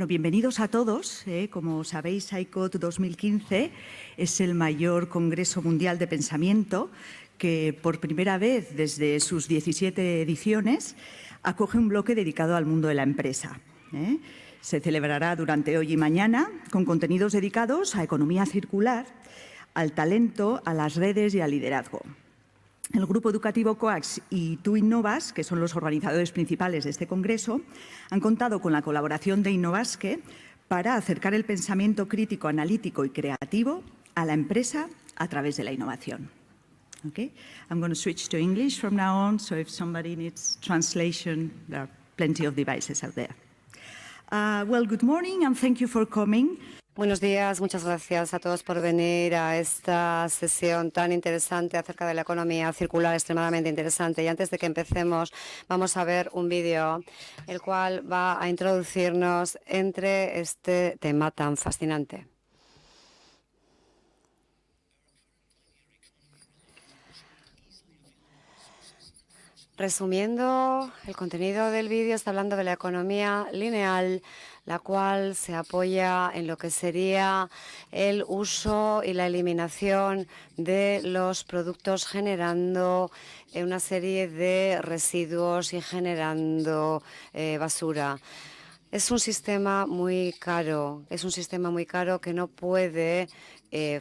Bueno, bienvenidos a todos. Como sabéis, ICOT 2015 es el mayor congreso mundial de pensamiento que por primera vez desde sus 17 ediciones acoge un bloque dedicado al mundo de la empresa. Se celebrará durante hoy y mañana con contenidos dedicados a economía circular, al talento, a las redes y al liderazgo. El Grupo Educativo COAX y Tú Innovas, que son los organizadores principales de este congreso, han contado con la colaboración de Innovasque para acercar el pensamiento crítico, analítico y creativo a la empresa a través de la innovación. Okay? I'm going to switch to English from now on, so if somebody needs translation, there are plenty of devices out there. Well, good morning and thank you for coming. Buenos días, muchas gracias a todos por venir a esta sesión tan interesante acerca de la economía circular, extremadamente interesante. Y antes de que empecemos, vamos a ver un vídeo, el cual va a introducirnos entre este tema tan fascinante. Resumiendo, el contenido del vídeo está hablando de la economía lineal, la cual se apoya en lo que sería el uso y la eliminación de los productos, generando una serie de residuos y generando basura. Es un sistema muy caro, que no puede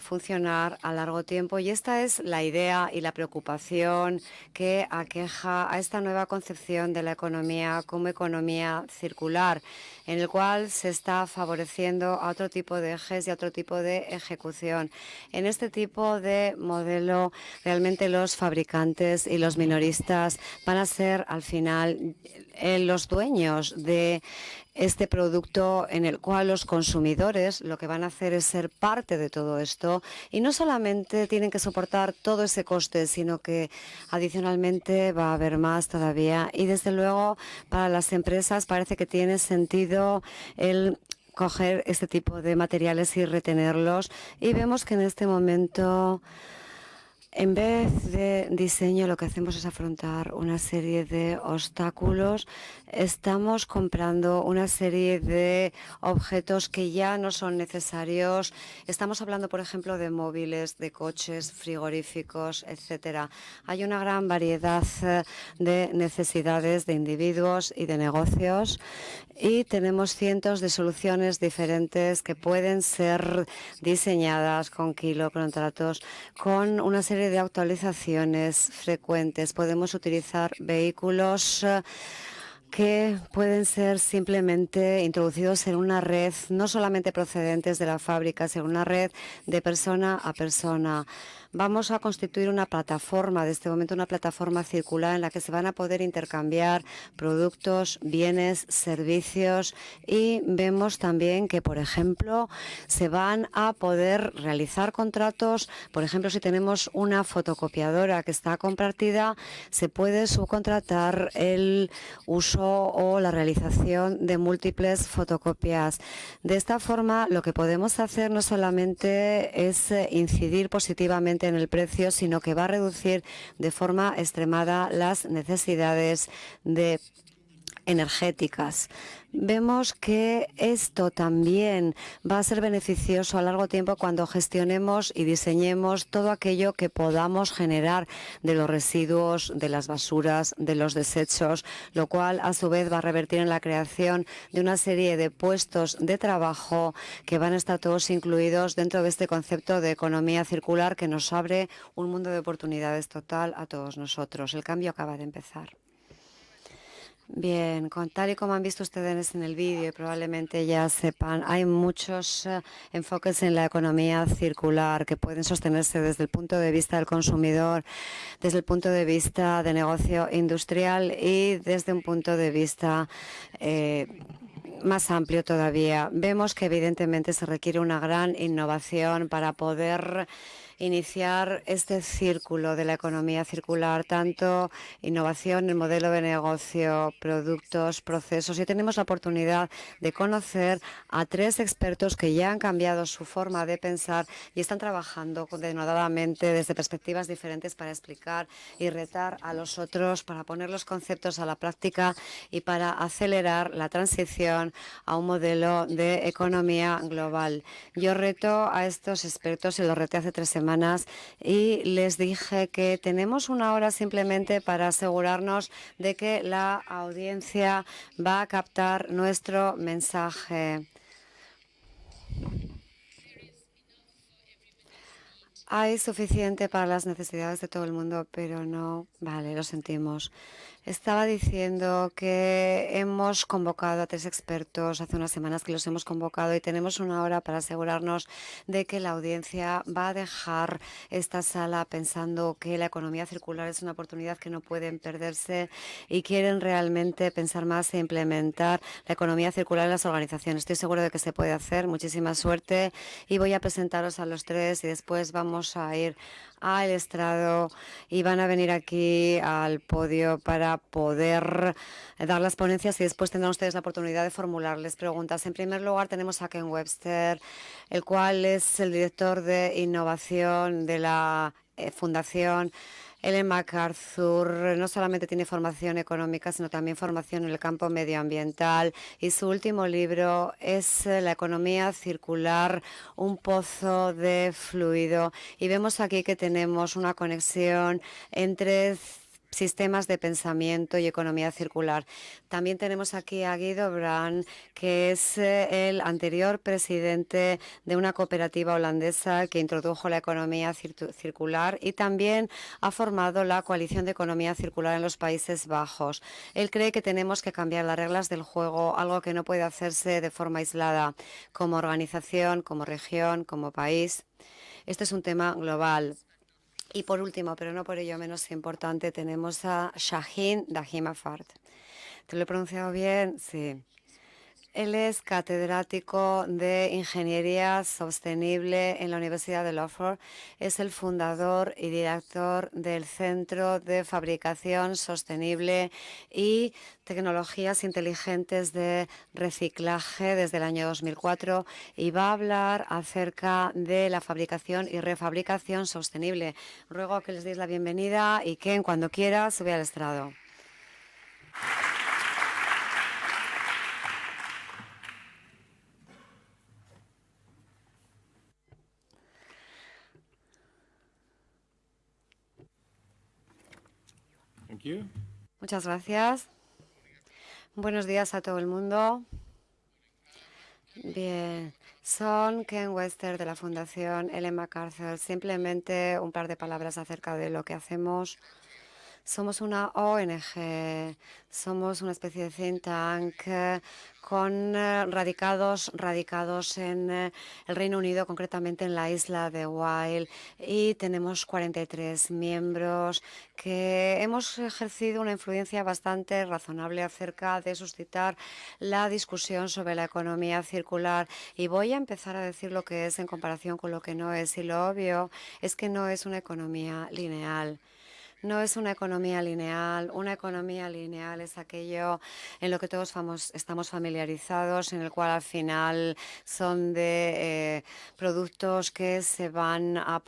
funcionar a largo tiempo, y esta es la idea y la preocupación que aqueja a esta nueva concepción de la economía como economía circular, en el cual se está favoreciendo a otro tipo de ejes y a otro tipo de ejecución. En este tipo de modelo, realmente los fabricantes y los minoristas van a ser al final los dueños de este producto, en el cual los consumidores lo que van a hacer es ser parte de todo esto, y no solamente tienen que soportar todo ese coste, sino que adicionalmente va a haber más todavía. Y desde luego para las empresas parece que tiene sentido el coger este tipo de materiales y retenerlos, y vemos que en este momento, en vez de diseño, lo que hacemos es afrontar una serie de obstáculos. Estamos comprando una serie de objetos que ya no son necesarios. Estamos hablando, por ejemplo, de móviles, de coches, frigoríficos, etcétera. Hay una gran variedad de necesidades de individuos y de negocios, y tenemos cientos de soluciones diferentes que pueden ser diseñadas con contratos, con una serie de actualizaciones frecuentes. Podemos utilizar vehículos que pueden ser simplemente introducidos en una red, no solamente procedentes de la fábrica, sino una red de persona a persona. Vamos a constituir una plataforma, de este momento una plataforma circular, en la que se van a poder intercambiar productos, bienes, servicios, y vemos también que, por ejemplo, se van a poder realizar contratos. Por ejemplo, si tenemos una fotocopiadora que está compartida, se puede subcontratar el uso o la realización de múltiples fotocopias. De esta forma, lo que podemos hacer no solamente es incidir positivamente en el precio, sino que va a reducir de forma extremada las necesidades energéticas. Vemos que esto también va a ser beneficioso a largo tiempo cuando gestionemos y diseñemos todo aquello que podamos generar de los residuos, de las basuras, de los desechos, lo cual a su vez va a revertir en la creación de una serie de puestos de trabajo que van a estar todos incluidos dentro de este concepto de economía circular, que nos abre un mundo de oportunidades total a todos nosotros. El cambio acaba de empezar. Bien, tal y como han visto ustedes en el vídeo, y probablemente ya sepan, hay muchos enfoques en la economía circular que pueden sostenerse desde el punto de vista del consumidor, desde el punto de vista de negocio industrial y desde un punto de vista más amplio todavía. Vemos que evidentemente se requiere una gran innovación para poder iniciar este círculo de la economía circular, tanto innovación, el modelo de negocio, productos, procesos. Y tenemos la oportunidad de conocer a 3 expertos que ya han cambiado su forma de pensar y están trabajando denodadamente desde perspectivas diferentes para explicar y retar a los otros, para poner los conceptos a la práctica y para acelerar la transición a un modelo de economía global. Yo reto a estos expertos, y los reté hace 3 semanas, y les dije que tenemos 1 hora simplemente para asegurarnos de que la audiencia va a captar nuestro mensaje. Hay suficiente para las necesidades de todo el mundo, pero no. Vale, lo sentimos. Estaba diciendo que hemos convocado a 3 expertos hace unas semanas que los hemos convocado y tenemos 1 hora para asegurarnos de que la audiencia va a dejar esta sala pensando que la economía circular es una oportunidad que no pueden perderse y quieren realmente pensar más e implementar la economía circular en las organizaciones. Estoy seguro de que se puede hacer. Muchísima suerte y voy a presentaros a los 3 y después vamos a ir al estrado y van a venir aquí al podio para poder dar las ponencias y después tendrán ustedes la oportunidad de formularles preguntas. En primer lugar tenemos a Ken Webster, el cual es el director de innovación de la Fundación Ellen MacArthur. No solamente tiene formación económica, sino también formación en el campo medioambiental. Y su último libro es La economía circular, un pozo de fluido. Y vemos aquí que tenemos una conexión entre sistemas de pensamiento y economía circular. También tenemos aquí a Guido Brand, que es el anterior presidente de una cooperativa holandesa que introdujo la economía circular y también ha formado la coalición de economía circular en los Países Bajos. Él cree que tenemos que cambiar las reglas del juego, algo que no puede hacerse de forma aislada, como organización, como región, como país. Este es un tema global. Y por último, pero no por ello menos importante, tenemos a Shaheen Dahimafard. ¿Te lo he pronunciado bien? Sí. Él es catedrático de Ingeniería Sostenible en la Universidad de Loughborough. Es el fundador y director del Centro de Fabricación Sostenible y Tecnologías Inteligentes de Reciclaje desde el año 2004 y va a hablar acerca de la fabricación y refabricación sostenible. Ruego que les deis la bienvenida y que, cuando quiera, sube al estrado. Muchas gracias. Buenos días a todo el mundo. Bien, son Ken Webster de la Fundación Ellen MacArthur. Simplemente un par de palabras acerca de lo que hacemos. Somos una ONG, somos una especie de think tank con radicados en el Reino Unido, concretamente en la isla de Wild, y tenemos 43 miembros que hemos ejercido una influencia bastante razonable acerca de suscitar la discusión sobre la economía circular. Y voy a empezar a decir lo que es en comparación con lo que no es. Y lo obvio es que no es una economía lineal. No es una economía lineal. Una economía lineal es aquello en lo que todos estamos familiarizados, en el cual al final son de productos que van a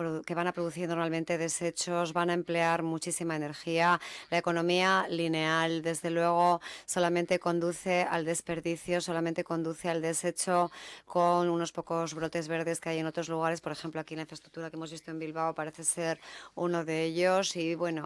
producir normalmente desechos, van a emplear muchísima energía. La economía lineal, desde luego, solamente conduce al desperdicio, solamente conduce al desecho, con unos pocos brotes verdes que hay en otros lugares. Por ejemplo, aquí en la infraestructura que hemos visto en Bilbao parece ser uno de ellos. Y bueno,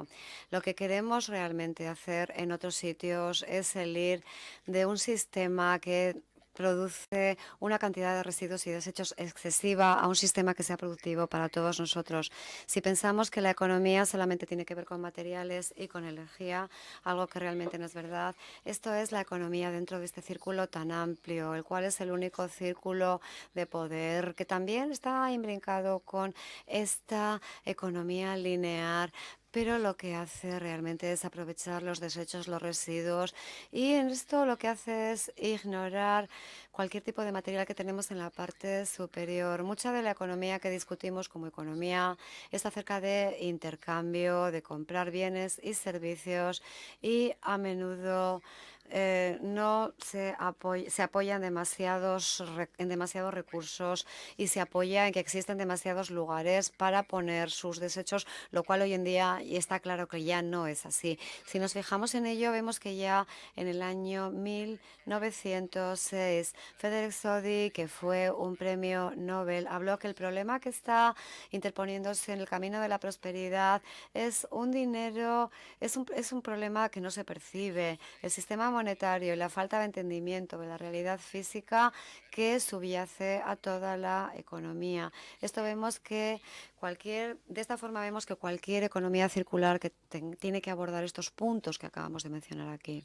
lo que queremos realmente hacer en otros sitios es el ir de un sistema que produce una cantidad de residuos y desechos excesiva a un sistema que sea productivo para todos nosotros. Si pensamos que la economía solamente tiene que ver con materiales y con energía, algo que realmente no es verdad, esto es la economía dentro de este círculo tan amplio, el cual es el único círculo de poder que también está imbrincado con esta economía lineal, pero lo que hace realmente es aprovechar los desechos, los residuos, y en esto lo que hace es ignorar cualquier tipo de material que tenemos en la parte superior. Mucha de la economía que discutimos como economía es acerca de intercambio, de comprar bienes y servicios, y a menudo no se apoya en demasiados recursos, y se apoya en que existen demasiados lugares para poner sus desechos, lo cual hoy en día y está claro que ya no es así. Si nos fijamos en ello, vemos que ya en el año 1906, Frederick Soddy, que fue un premio Nobel, habló que el problema que está interponiéndose en el camino de la prosperidad es un dinero, es un problema que no se percibe. El sistema monetario y la falta de entendimiento de la realidad física que subyace a toda la economía. De esta forma vemos que cualquier economía circular que tiene que abordar estos puntos que acabamos de mencionar aquí.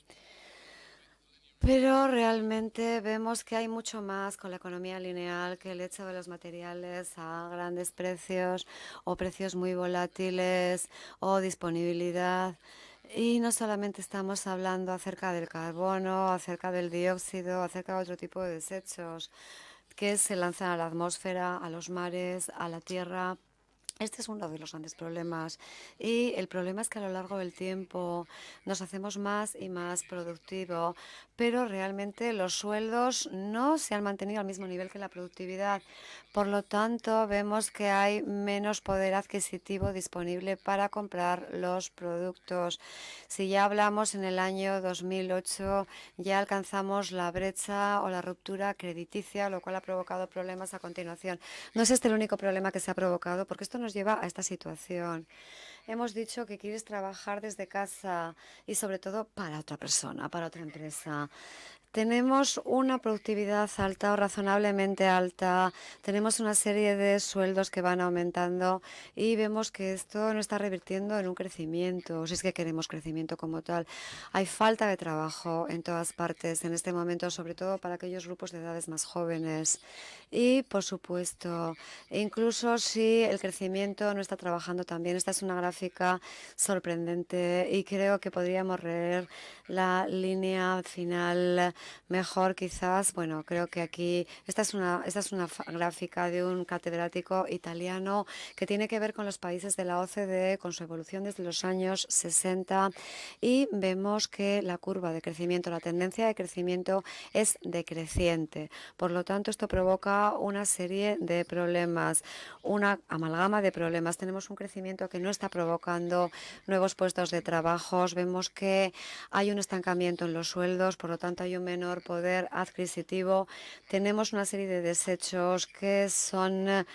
Pero realmente vemos que hay mucho más con la economía lineal que el hecho de los materiales a grandes precios o precios muy volátiles o disponibilidad. Y no solamente estamos hablando acerca del carbono, acerca del dióxido, acerca de otro tipo de desechos que se lanzan a la atmósfera, a los mares, a la tierra. Este es uno de los grandes problemas, y el problema es que a lo largo del tiempo nos hacemos más y más productivos, pero realmente los sueldos no se han mantenido al mismo nivel que la productividad. Por lo tanto, vemos que hay menos poder adquisitivo disponible para comprar los productos. Si ya hablamos en el año 2008, ya alcanzamos la brecha o la ruptura crediticia, lo cual ha provocado problemas a continuación. No es este el único problema que se ha provocado, porque esto nos lleva a esta situación. Hemos dicho que quieres trabajar desde casa y sobre todo para otra persona, para otra empresa. Tenemos una productividad alta o razonablemente alta, tenemos una serie de sueldos que van aumentando, y vemos que esto no está revirtiendo en un crecimiento, si es que queremos crecimiento como tal. Hay falta de trabajo en todas partes en este momento, sobre todo para aquellos grupos de edades más jóvenes. Y, por supuesto, incluso si el crecimiento no está trabajando tan bien, esta es una gráfica sorprendente, y creo que podríamos leer la línea final mejor quizás. Bueno, creo que aquí esta es una gráfica de un catedrático italiano que tiene que ver con los países de la OCDE, con su evolución desde los años 60, y vemos que la curva de crecimiento, la tendencia de crecimiento es decreciente. Por lo tanto, esto provoca una serie de problemas, una amalgama de problemas. Tenemos un crecimiento que no está provocando nuevos puestos de trabajo. Vemos que hay un estancamiento en los sueldos, por lo tanto hay un menor poder adquisitivo. Tenemos una serie de desechos que son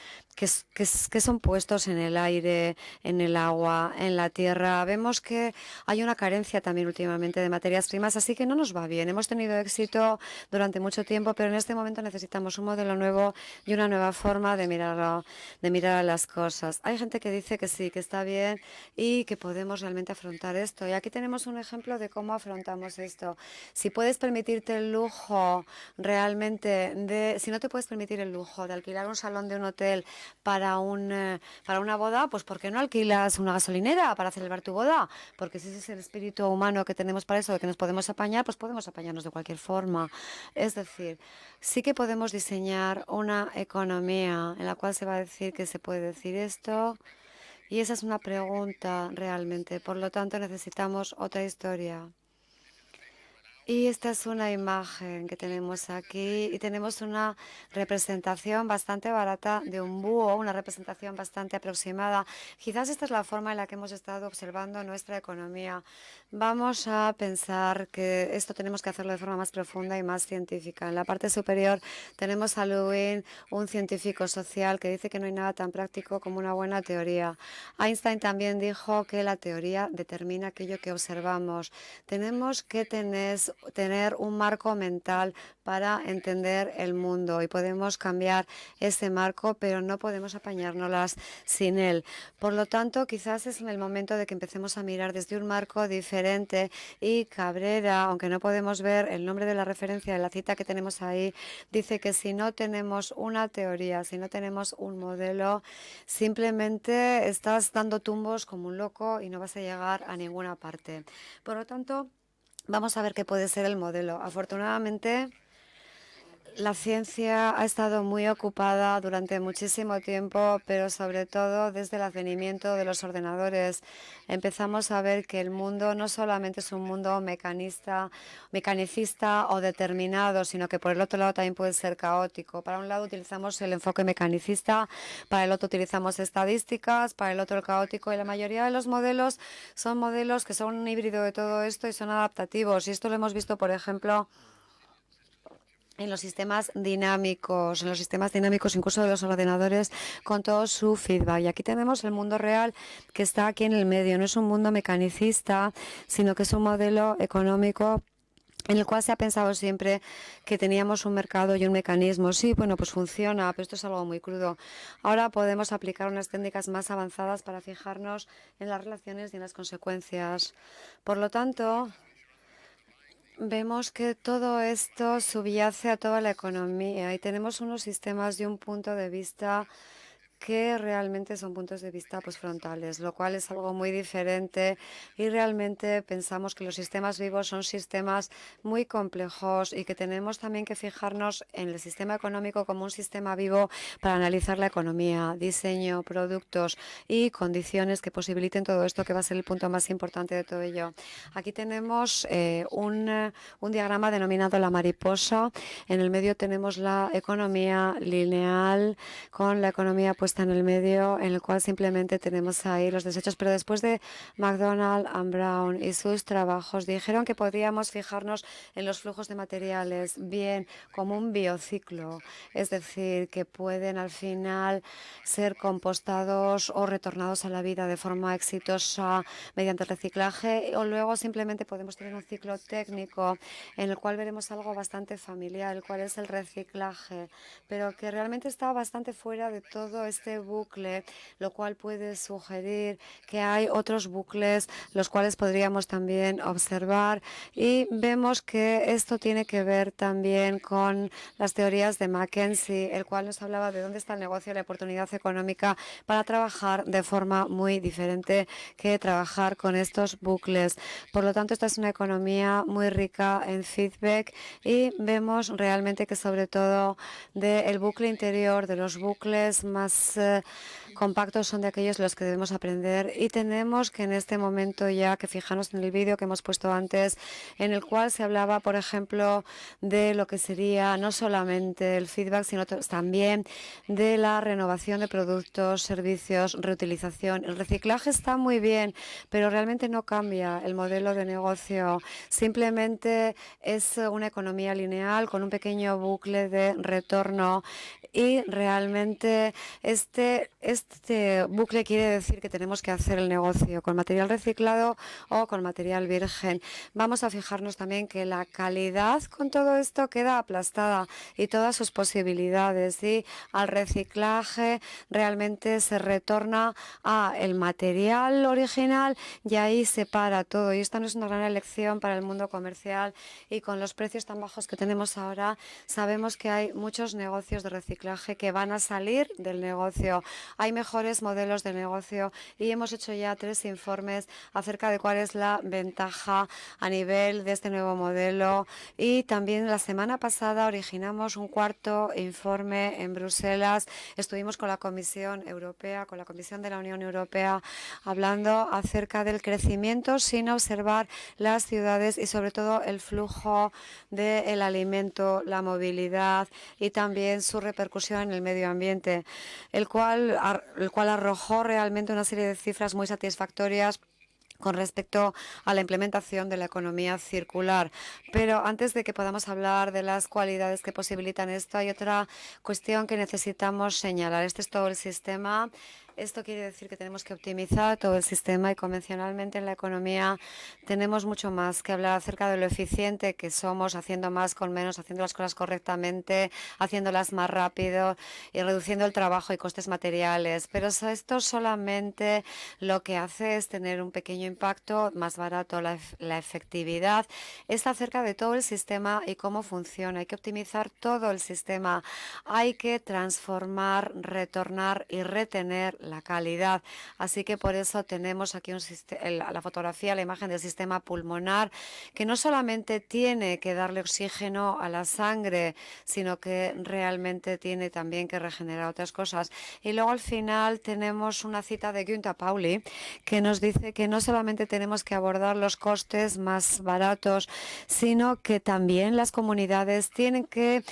puestos en el aire, en el agua, en la tierra. Vemos que hay una carencia también últimamente de materias primas, así que no nos va bien. Hemos tenido éxito durante mucho tiempo, pero en este momento necesitamos un modelo nuevo y una nueva forma de mirar a las cosas. Hay gente que dice que sí, que está bien y que podemos realmente afrontar esto. Y aquí tenemos un ejemplo de cómo afrontamos esto. Si puedes permitirte el lujo si no te puedes permitir el lujo de alquilar un salón de un hotel para una boda, pues ¿por qué no alquilas una gasolinera para celebrar tu boda? Porque si ese es el espíritu humano que tenemos para eso, de que nos podemos apañar, pues podemos apañarnos de cualquier forma. Es decir, sí que podemos diseñar una economía en la cual se va a decir que se puede decir esto, y esa es una pregunta realmente. Por lo tanto, necesitamos otra historia. Y esta es una imagen que tenemos aquí, y tenemos una representación bastante barata de un búho, una representación bastante aproximada. Quizás esta es la forma en la que hemos estado observando nuestra economía. Vamos a pensar que esto tenemos que hacerlo de forma más profunda y más científica. En la parte superior tenemos a Lewin, un científico social que dice que no hay nada tan práctico como una buena teoría. Einstein también dijo que la teoría determina aquello que observamos. Tenemos que tener tener un marco mental para entender el mundo y podemos cambiar ese marco, pero no podemos apañárnoslas sin él. Por lo tanto, quizás es en el momento de que empecemos a mirar desde un marco diferente y Cabrera, aunque no podemos ver el nombre de la referencia de la cita que tenemos ahí, dice que si no tenemos una teoría, si no tenemos un modelo, simplemente estás dando tumbos como un loco y no vas a llegar a ninguna parte. Por lo tanto, vamos a ver qué puede ser el modelo. Afortunadamente, la ciencia ha estado muy ocupada durante muchísimo tiempo, pero sobre todo desde el advenimiento de los ordenadores empezamos a ver que el mundo no solamente es un mundo mecanicista o determinado, sino que por el otro lado también puede ser caótico. Para un lado utilizamos el enfoque mecanicista, para el otro utilizamos estadísticas, para el otro el caótico, y la mayoría de los modelos son modelos que son un híbrido de todo esto y son adaptativos. Y esto lo hemos visto, por ejemplo, en los sistemas dinámicos, incluso de los ordenadores, con todo su feedback. Y aquí tenemos el mundo real que está aquí en el medio. No es un mundo mecanicista, sino que es un modelo económico en el cual se ha pensado siempre que teníamos un mercado y un mecanismo. Sí, bueno, pues funciona, pero esto es algo muy crudo. Ahora podemos aplicar unas técnicas más avanzadas para fijarnos en las relaciones y en las consecuencias. Por lo tanto, vemos que todo esto subyace a toda la economía y tenemos unos sistemas de un punto de vista que realmente son puntos de vista pues frontales, lo cual es algo muy diferente, y realmente pensamos que los sistemas vivos son sistemas muy complejos y que tenemos también que fijarnos en el sistema económico como un sistema vivo para analizar la economía, diseño, productos y condiciones que posibiliten todo esto, que va a ser el punto más importante de todo ello. Aquí tenemos un diagrama denominado la mariposa. En el medio tenemos la economía lineal con la economía puesta en el medio, en el cual simplemente tenemos ahí los desechos. Pero después de McDonald and Brown y sus trabajos, dijeron que podíamos fijarnos en los flujos de materiales bien como un biociclo, es decir, que pueden al final ser compostados o retornados a la vida de forma exitosa mediante el reciclaje, o luego simplemente podemos tener un ciclo técnico en el cual veremos algo bastante familiar, el cual es el reciclaje, pero que realmente está bastante fuera de todo este bucle, lo cual puede sugerir que hay otros bucles los cuales podríamos también observar, y vemos que esto tiene que ver también con las teorías de McKinsey, el cual nos hablaba de dónde está el negocio y la oportunidad económica para trabajar de forma muy diferente que trabajar con estos bucles. Por lo tanto, esta es una economía muy rica en feedback y vemos realmente que sobre todo del bucle interior, de los bucles más compactos, son de aquellos los que debemos aprender, y tenemos que en este momento ya que fijarnos en el vídeo que hemos puesto antes, en el cual se hablaba, por ejemplo, de lo que sería no solamente el feedback, sino también de la renovación de productos, servicios, reutilización. El reciclaje está muy bien, pero realmente no cambia el modelo de negocio. Simplemente es una economía lineal con un pequeño bucle de retorno, y realmente este bucle quiere decir que tenemos que hacer el negocio con material reciclado o con material virgen. Vamos a fijarnos también que la calidad con todo esto queda aplastada y todas sus posibilidades, y al reciclaje realmente se retorna a el material original y ahí se para todo. Y esta no es una gran elección para el mundo comercial, y con los precios tan bajos que tenemos ahora sabemos que hay muchos negocios de reciclaje que van a salir del negocio. Hay mejores modelos de negocio y hemos hecho ya 3 informes acerca de cuál es la ventaja a nivel de este nuevo modelo, y también la semana pasada originamos un 4.º informe en Bruselas. Estuvimos con la Comisión Europea, con la Comisión de la Unión Europea, hablando acerca del crecimiento sin observar las ciudades y sobre todo el flujo del alimento, la movilidad y también su repercusión en el medio ambiente, el cual arrojó realmente una serie de cifras muy satisfactorias con respecto a la implementación de la economía circular. Pero antes de que podamos hablar de las cualidades que posibilitan esto, hay otra cuestión que necesitamos señalar. Este es todo el sistema. Esto quiere decir que tenemos que optimizar todo el sistema y convencionalmente en la economía tenemos mucho más que hablar acerca de lo eficiente que somos, haciendo más con menos, haciendo las cosas correctamente, haciéndolas más rápido y reduciendo el trabajo y costes materiales. Pero esto solamente lo que hace es tener un pequeño impacto, más barato. La efectividad está acerca de todo el sistema y cómo funciona. Hay que optimizar todo el sistema. Hay que transformar, retornar y retener la calidad. Así que por eso tenemos aquí la fotografía, la imagen del sistema pulmonar, que no solamente tiene que darle oxígeno a la sangre, sino que realmente tiene también que regenerar otras cosas. Y luego al final tenemos una cita de Günther Pauli que nos dice que no solamente tenemos que abordar los costes más baratos, sino que también las comunidades tienen que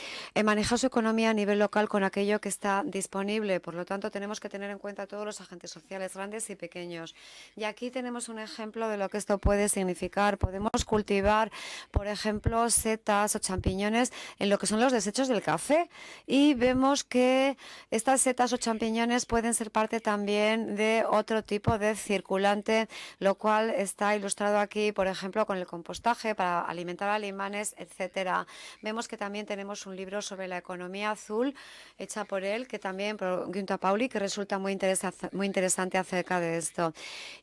manejar su economía a nivel local con aquello que está disponible. Por lo tanto, tenemos que tener en cuenta a todos los agentes sociales, grandes y pequeños. Y aquí tenemos un ejemplo de lo que esto puede significar. Podemos cultivar, por ejemplo, setas o champiñones en lo que son los desechos del café y vemos que estas setas o champiñones pueden ser parte también de otro tipo de circulante, lo cual está ilustrado aquí, por ejemplo, con el compostaje para alimentar alemanes, etcétera. Vemos que también tenemos un libro sobre la economía azul hecha por él, que también por Günther Pauli, que resulta muy interesante acerca de esto.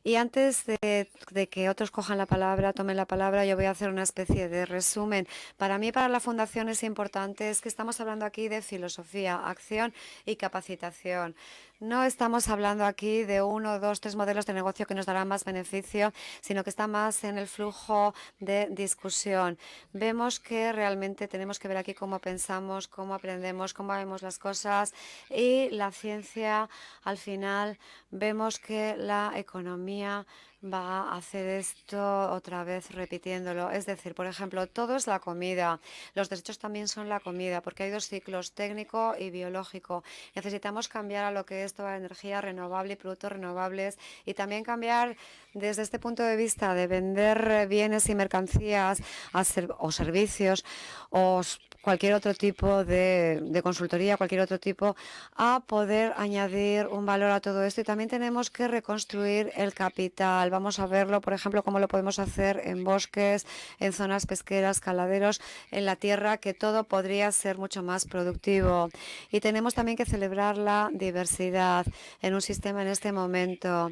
Y antes de que otros cojan la palabra, tomen la palabra, yo voy a hacer una especie de resumen. Para mí, para la Fundación es importante, es que estamos hablando aquí de filosofía, acción y capacitación. No estamos hablando aquí de 1, 2, 3 modelos de negocio que nos darán más beneficio, sino que está más en el flujo de discusión. Vemos que realmente tenemos que ver aquí cómo pensamos, cómo aprendemos, cómo vemos las cosas y la ciencia, al final, vemos que la economía va a hacer esto otra vez repitiéndolo. Es decir, por ejemplo, todo es la comida. Los desechos también son la comida, porque hay dos ciclos, técnico y biológico. Necesitamos cambiar a lo que es toda energía renovable y productos renovables y también cambiar desde este punto de vista de vender bienes y mercancías o servicios o cualquier otro tipo de consultoría, cualquier otro tipo, a poder añadir un valor a todo esto. Y también tenemos que reconstruir el capital. Vamos a verlo, por ejemplo, cómo lo podemos hacer en bosques, en zonas pesqueras, caladeros, en la tierra, que todo podría ser mucho más productivo. Y tenemos también que celebrar la diversidad en un sistema en este momento,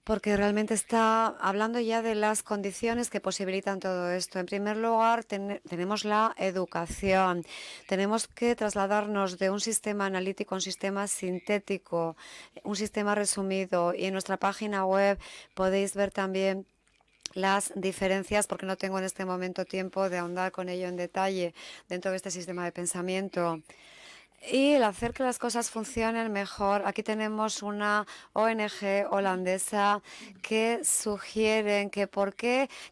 porque realmente está hablando ya de las condiciones que posibilitan todo esto. En primer lugar, tenemos la educación. Tenemos que trasladarnos de un sistema analítico a un sistema sintético, un sistema resumido. Y en nuestra página web podéis ver también las diferencias, porque no tengo en este momento tiempo de ahondar con ello en detalle dentro de este sistema de pensamiento. Y el hacer que las cosas funcionen mejor. Aquí tenemos una ONG holandesa que sugieren que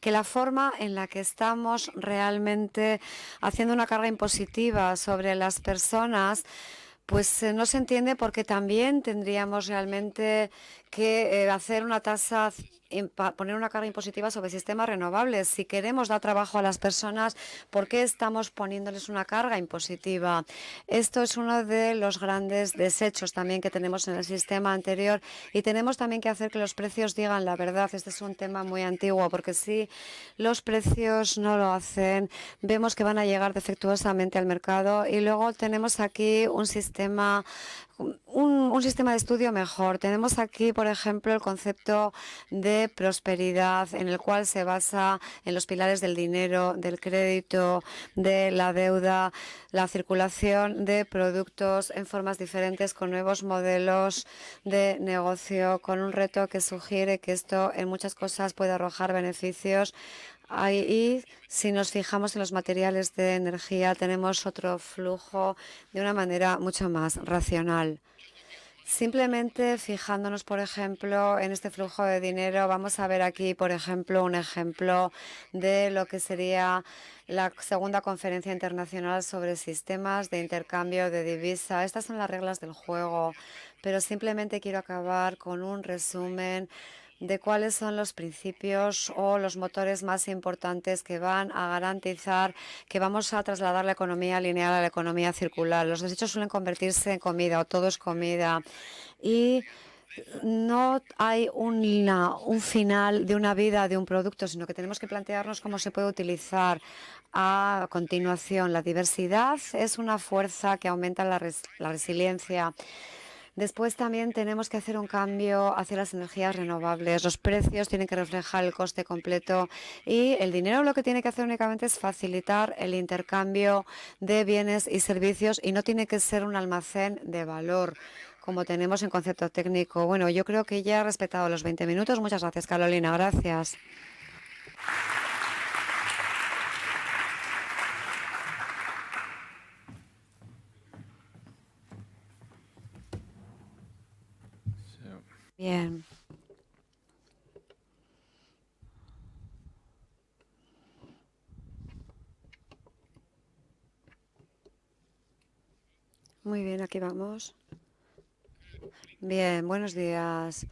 la forma en la que estamos realmente haciendo una carga impositiva sobre las personas, pues no se entiende, porque también tendríamos realmente que hacer una tasa, poner una carga impositiva sobre sistemas renovables. Si queremos dar trabajo a las personas, ¿por qué estamos poniéndoles una carga impositiva? Esto es uno de los grandes desechos también que tenemos en el sistema anterior, y tenemos también que hacer que los precios digan la verdad. Este es un tema muy antiguo, porque si los precios no lo hacen, vemos que van a llegar defectuosamente al mercado. Y luego tenemos aquí un sistema de estudio mejor. Tenemos aquí, por ejemplo, el concepto de prosperidad, en el cual se basa en los pilares del dinero, del crédito, de la deuda, la circulación de productos en formas diferentes, con nuevos modelos de negocio, con un reto que sugiere que esto en muchas cosas puede arrojar beneficios. Y si nos fijamos en los materiales de energía, tenemos otro flujo de una manera mucho más racional. Simplemente fijándonos, por ejemplo, en este flujo de dinero, vamos a ver aquí, por ejemplo, un ejemplo de lo que sería la segunda conferencia internacional sobre sistemas de intercambio de divisa. Estas son las reglas del juego, pero simplemente quiero acabar con un resumen de cuáles son los principios o los motores más importantes que van a garantizar que vamos a trasladar la economía lineal a la economía circular. Los desechos suelen convertirse en comida o todo es comida y no hay un final de una vida de un producto, sino que tenemos que plantearnos cómo se puede utilizar a continuación. La diversidad es una fuerza que aumenta la resiliencia. Después también tenemos que hacer un cambio hacia las energías renovables. Los precios tienen que reflejar el coste completo y el dinero lo que tiene que hacer únicamente es facilitar el intercambio de bienes y servicios y no tiene que ser un almacén de valor como tenemos en concepto técnico. Bueno, yo creo que ya he respetado los 20 minutos. Muchas gracias, Carolina. Gracias. Bien. Muy bien, aquí vamos. Bien, buenos días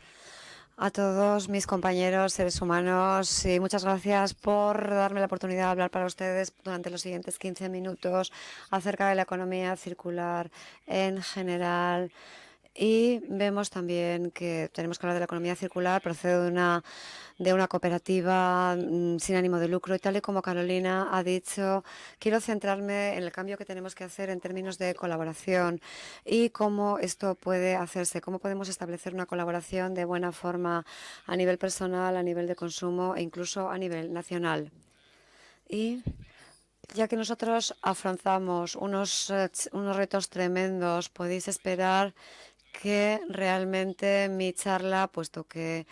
a todos mis compañeros seres humanos y muchas gracias por darme la oportunidad de hablar para ustedes durante los siguientes 15 minutos acerca de la economía circular en general. Y vemos también que tenemos que hablar de la economía circular, procede de una cooperativa sin ánimo de lucro y tal y como Carolina ha dicho, quiero centrarme en el cambio que tenemos que hacer en términos de colaboración y cómo esto puede hacerse, cómo podemos establecer una colaboración de buena forma a nivel personal, a nivel de consumo e incluso a nivel nacional. Y ya que nosotros afrontamos unos retos tremendos, podéis esperar que realmente mi charla, puesto que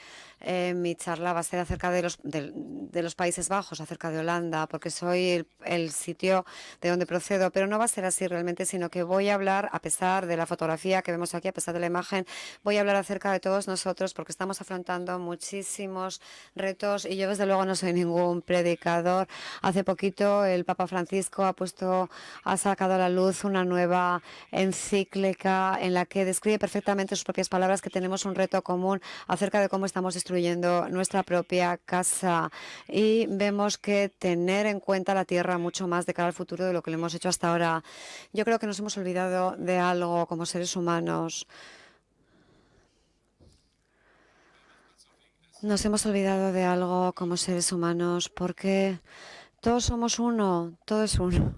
mi charla va a ser acerca de los Países Bajos, acerca de Holanda, porque soy el sitio de donde procedo, pero no va a ser así realmente, sino que voy a hablar, a pesar de la fotografía que vemos aquí, a pesar de la imagen, voy a hablar acerca de todos nosotros, porque estamos afrontando muchísimos retos y yo desde luego no soy ningún predicador. Hace poquito el Papa Francisco ha sacado a la luz una nueva encíclica en la que describe perfectamente sus propias palabras que tenemos un reto común acerca de cómo estamos destruyendo nuestra propia casa y vemos que tener en cuenta la tierra mucho más de cara al futuro de lo que lo hemos hecho hasta ahora. Yo creo que nos hemos olvidado de algo como seres humanos. Nos hemos olvidado de algo como seres humanos porque todos somos uno, todo es uno.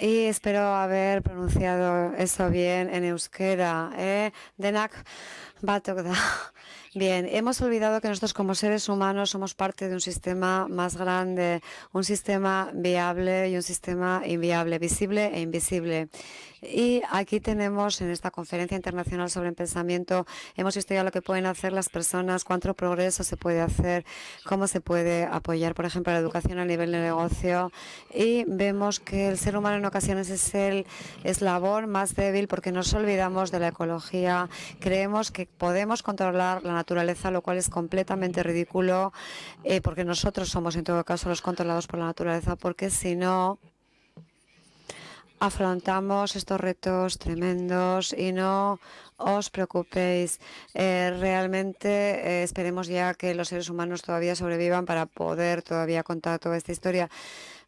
Y espero haber pronunciado eso bien en euskera. Denak batokda. Bien, hemos olvidado que nosotros como seres humanos somos parte de un sistema más grande, un sistema viable y un sistema inviable, visible e invisible. Y aquí tenemos en esta conferencia internacional sobre el pensamiento, hemos visto ya lo que pueden hacer las personas, cuánto progreso se puede hacer, cómo se puede apoyar, por ejemplo, la educación a nivel de negocio. Y vemos que el ser humano en ocasiones es el eslabón más débil porque nos olvidamos de la ecología. Creemos que podemos controlar la naturaleza, lo cual es completamente ridículo, porque nosotros somos en todo caso los controlados por la naturaleza, porque si no afrontamos estos retos tremendos y no os preocupéis. Realmente esperemos ya que los seres humanos todavía sobrevivan para poder todavía contar toda esta historia.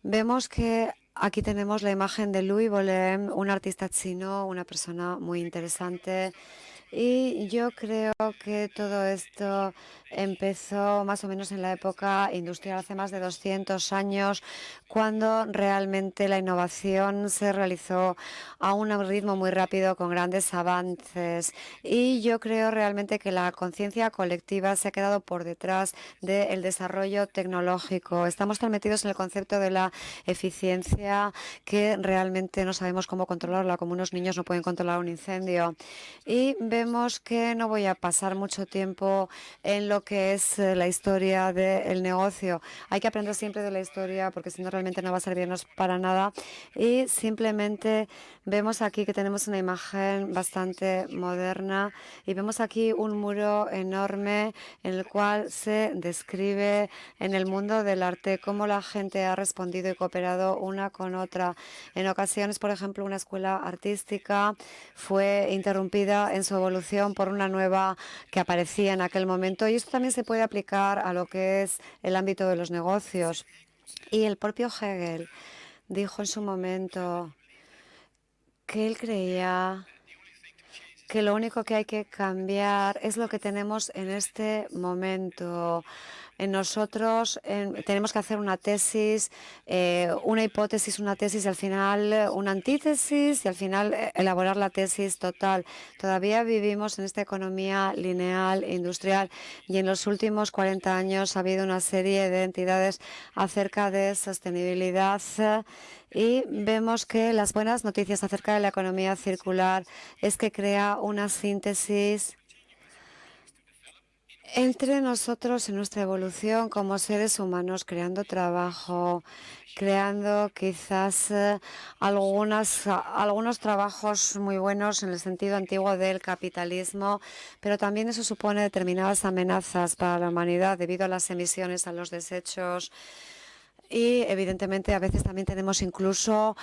Vemos que aquí tenemos la imagen de Louis Bolem, un artista chino, una persona muy interesante. Y yo creo que todo esto empezó más o menos en la época industrial, hace más de 200 años, cuando realmente la innovación se realizó a un ritmo muy rápido, con grandes avances. Y yo creo realmente que la conciencia colectiva se ha quedado por detrás del desarrollo tecnológico. Estamos tan metidos en el concepto de la eficiencia que realmente no sabemos cómo controlarla, como unos niños no pueden controlar un incendio. Y vemos que no voy a pasar mucho tiempo en lo que es la historia del negocio. Hay que aprender siempre de la historia porque si no realmente no va a servirnos para nada. Y simplemente vemos aquí que tenemos una imagen bastante moderna y vemos aquí un muro enorme en el cual se describe en el mundo del arte cómo la gente ha respondido y cooperado una con otra. En ocasiones, por ejemplo, una escuela artística fue interrumpida en su evolución solución por una nueva que aparecía en aquel momento. Y esto también se puede aplicar a lo que es el ámbito de los negocios. Y el propio Hegel dijo en su momento que él creía que lo único que hay que cambiar es lo que tenemos en este momento. En nosotros tenemos que hacer una tesis, una hipótesis, una tesis y al final una antítesis y al final elaborar la tesis total. Todavía vivimos en esta economía lineal e industrial y en los últimos 40 años ha habido una serie de entidades acerca de sostenibilidad y vemos que las buenas noticias acerca de la economía circular es que crea una síntesis entre nosotros en nuestra evolución como seres humanos, creando trabajo, creando quizás algunos trabajos muy buenos en el sentido antiguo del capitalismo, pero también eso supone determinadas amenazas para la humanidad debido a las emisiones, a los desechos. Y, evidentemente, a veces también tenemos incluso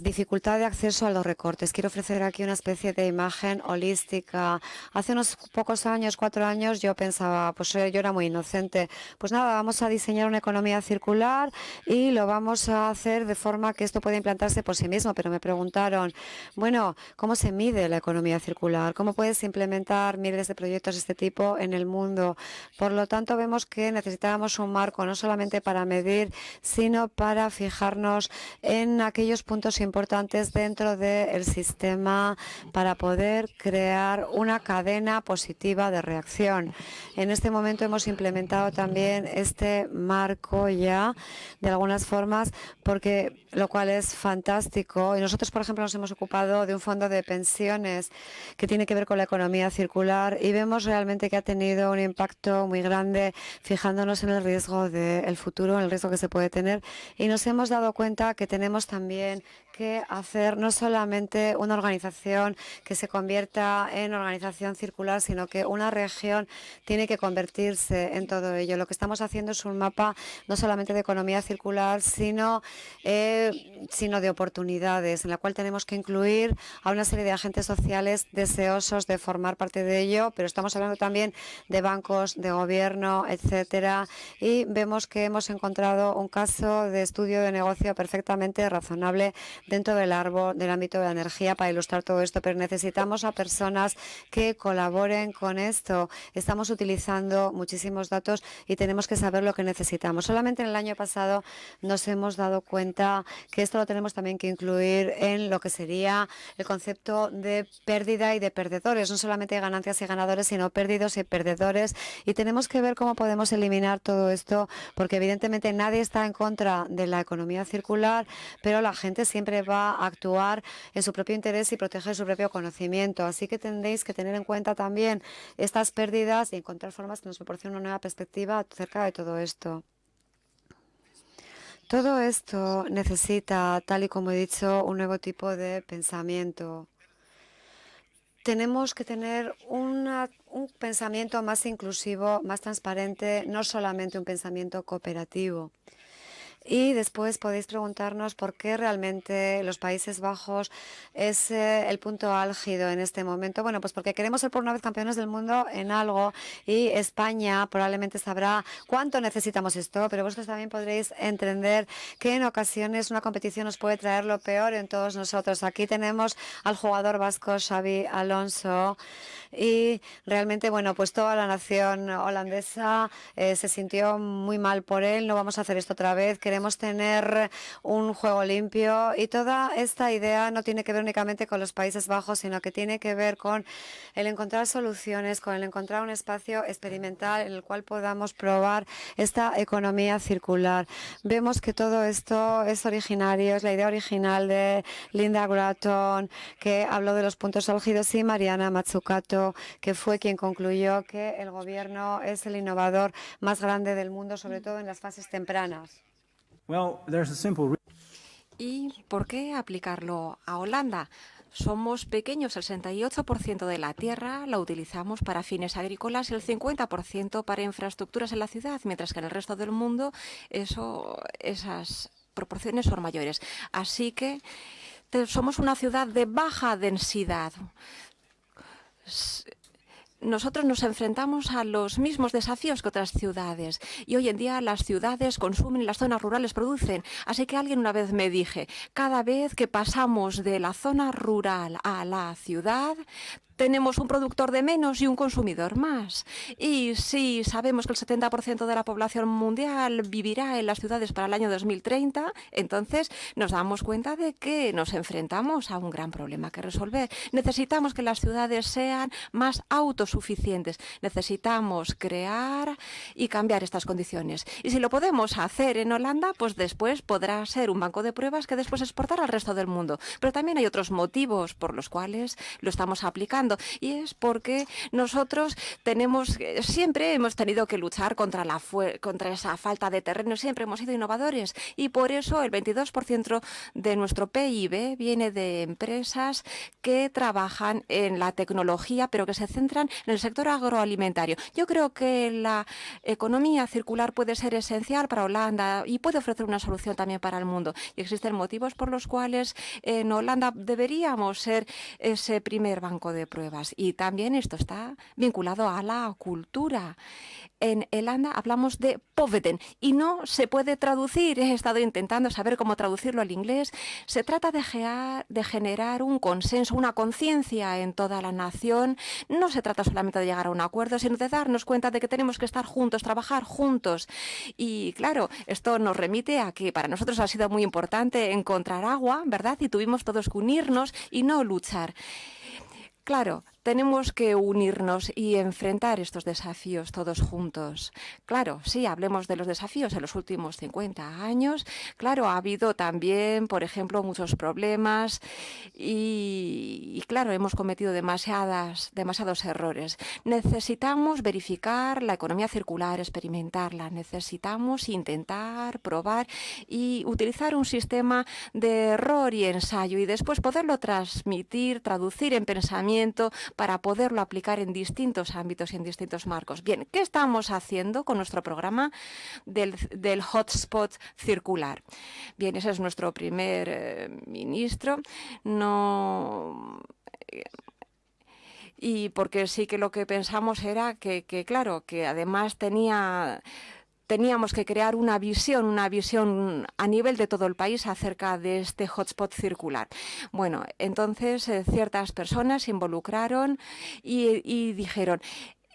dificultad de acceso a los recortes. Quiero ofrecer aquí una especie de imagen holística. Hace unos pocos años, 4 años, yo pensaba, pues yo era muy inocente. Pues nada, vamos a diseñar una economía circular y lo vamos a hacer de forma que esto pueda implantarse por sí mismo. Pero me preguntaron, bueno, ¿cómo se mide la economía circular? ¿Cómo puedes implementar miles de proyectos de este tipo en el mundo? Por lo tanto, vemos que necesitábamos un marco no solamente para medir, sino para fijarnos en aquellos puntos importantes dentro del sistema para poder crear una cadena positiva de reacción. En este momento hemos implementado también este marco ya de algunas formas, porque lo cual es fantástico. Y nosotros, por ejemplo, nos hemos ocupado de un fondo de pensiones que tiene que ver con la economía circular y vemos realmente que ha tenido un impacto muy grande fijándonos en el riesgo del futuro, en el riesgo que se puede tener. Y nos hemos dado cuenta que tenemos también que hacer no solamente una organización que se convierta en organización circular, sino que una región tiene que convertirse en todo ello. Lo que estamos haciendo es un mapa no solamente de economía circular, sino de oportunidades, en la cual tenemos que incluir a una serie de agentes sociales deseosos de formar parte de ello, pero estamos hablando también de bancos, de gobierno, etcétera, y vemos que hemos encontrado un caso de estudio de negocio perfectamente razonable dentro del ámbito de la energía para ilustrar todo esto, pero necesitamos a personas que colaboren con esto. Estamos utilizando muchísimos datos y tenemos que saber lo que necesitamos. Solamente en el año pasado nos hemos dado cuenta que esto lo tenemos también que incluir en lo que sería el concepto de pérdida y de perdedores. No solamente ganancias y ganadores, sino pérdidos y perdedores. Y tenemos que ver cómo podemos eliminar todo esto, porque evidentemente nadie está en contra de la economía circular, pero la gente siempre va a actuar en su propio interés y proteger su propio conocimiento. Así que tendréis que tener en cuenta también estas pérdidas y encontrar formas que nos proporcionen una nueva perspectiva acerca de todo esto. Todo esto necesita, tal y como he dicho, un nuevo tipo de pensamiento. Tenemos que tener un pensamiento más inclusivo, más transparente, no solamente un pensamiento cooperativo. Y después podéis preguntarnos por qué realmente los Países Bajos es el punto álgido en este momento. Bueno, pues porque queremos ser por una vez campeones del mundo en algo y España probablemente sabrá cuánto necesitamos esto, pero vosotros también podréis entender que en ocasiones una competición nos puede traer lo peor en todos nosotros. Aquí tenemos al jugador vasco Xabi Alonso y realmente, bueno, pues toda la nación holandesa se sintió muy mal por él. No vamos a hacer esto otra vez. Queremos tener un juego limpio y toda esta idea no tiene que ver únicamente con los Países Bajos, sino que tiene que ver con el encontrar soluciones, con el encontrar un espacio experimental en el cual podamos probar esta economía circular. Vemos que todo esto es originario, es la idea original de Linda Gratton, que habló de los puntos álgidos, y Mariana Mazzucato, que fue quien concluyó que el gobierno es el innovador más grande del mundo, sobre todo en las fases tempranas. ¿Y por qué aplicarlo a Holanda? Somos pequeños, el 68% de la tierra la utilizamos para fines agrícolas y el 50% para infraestructuras en la ciudad, mientras que en el resto del mundo esas proporciones son mayores. Así que somos una ciudad de baja densidad. nosotros nos enfrentamos a los mismos desafíos que otras ciudades y hoy en día las ciudades consumen y las zonas rurales producen. Así que alguien una vez me dije, cada vez que pasamos de la zona rural a la ciudad, tenemos un productor de menos y un consumidor más. Y si sabemos que el 70% de la población mundial vivirá en las ciudades para el año 2030, entonces nos damos cuenta de que nos enfrentamos a un gran problema que resolver. Necesitamos que las ciudades sean más autosuficientes. Necesitamos crear y cambiar estas condiciones. Y si lo podemos hacer en Holanda, pues después podrá ser un banco de pruebas que después exportar al resto del mundo. Pero también hay otros motivos por los cuales lo estamos aplicando. Y es porque nosotros siempre hemos tenido que luchar contra esa falta de terreno, siempre hemos sido innovadores y por eso el 22% de nuestro PIB viene de empresas que trabajan en la tecnología, pero que se centran en el sector agroalimentario. Yo creo que la economía circular puede ser esencial para Holanda y puede ofrecer una solución también para el mundo. Y existen motivos por los cuales en Holanda deberíamos ser ese primer banco de pruebas. Y también esto está vinculado a la cultura. En Holanda hablamos de poveden y no se puede traducir. He estado intentando saber cómo traducirlo al inglés. Se trata de generar un consenso, una conciencia en toda la nación. No se trata solamente de llegar a un acuerdo, sino de darnos cuenta de que tenemos que estar juntos, trabajar juntos. Y claro, esto nos remite a que para nosotros ha sido muy importante encontrar agua, ¿verdad? Y tuvimos todos que unirnos y no luchar. Claro, tenemos que unirnos y enfrentar estos desafíos todos juntos. Claro, sí, hablemos de los desafíos en los últimos 50 años. Claro, ha habido también, por ejemplo, muchos problemas y claro, hemos cometido demasiados errores. Necesitamos verificar la economía circular, experimentarla. Necesitamos intentar, probar y utilizar un sistema de error y ensayo y después poderlo transmitir, traducir en pensamiento para poderlo aplicar en distintos ámbitos y en distintos marcos. Bien, ¿qué estamos haciendo con nuestro programa del hotspot circular? Bien, ese es nuestro primer ministro. Y porque sí que lo que pensamos era que claro, que además teníamos que crear una visión a nivel de todo el país acerca de este hotspot circular. Bueno, entonces ciertas personas se involucraron y dijeron,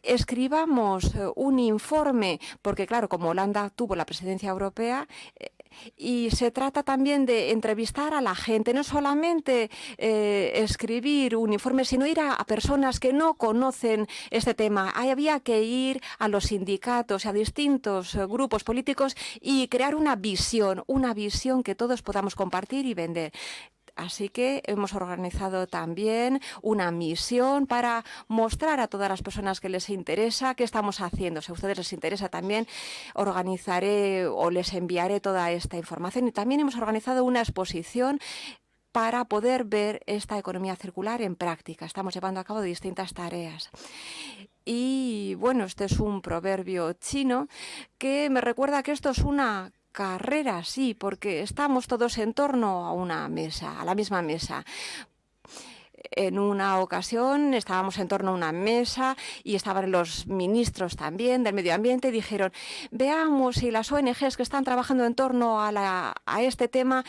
escribamos un informe, porque claro, como Holanda tuvo la presidencia europea, y se trata también de entrevistar a la gente, no solamente escribir un informe, sino ir a personas que no conocen este tema. Había que ir a los sindicatos, a distintos grupos políticos y crear una visión que todos podamos compartir y vender. Así que hemos organizado también una misión para mostrar a todas las personas que les interesa qué estamos haciendo. Si a ustedes les interesa también, organizaré o les enviaré toda esta información. Y también hemos organizado una exposición para poder ver esta economía circular en práctica. Estamos llevando a cabo distintas tareas. Y bueno, este es un proverbio chino que me recuerda que esto es una carrera, sí, porque estamos todos en torno a una mesa, a la misma mesa. En una ocasión estábamos en torno a una mesa y estaban los ministros también del medio ambiente y dijeron, veamos si las ONGs que están trabajando en torno a este tema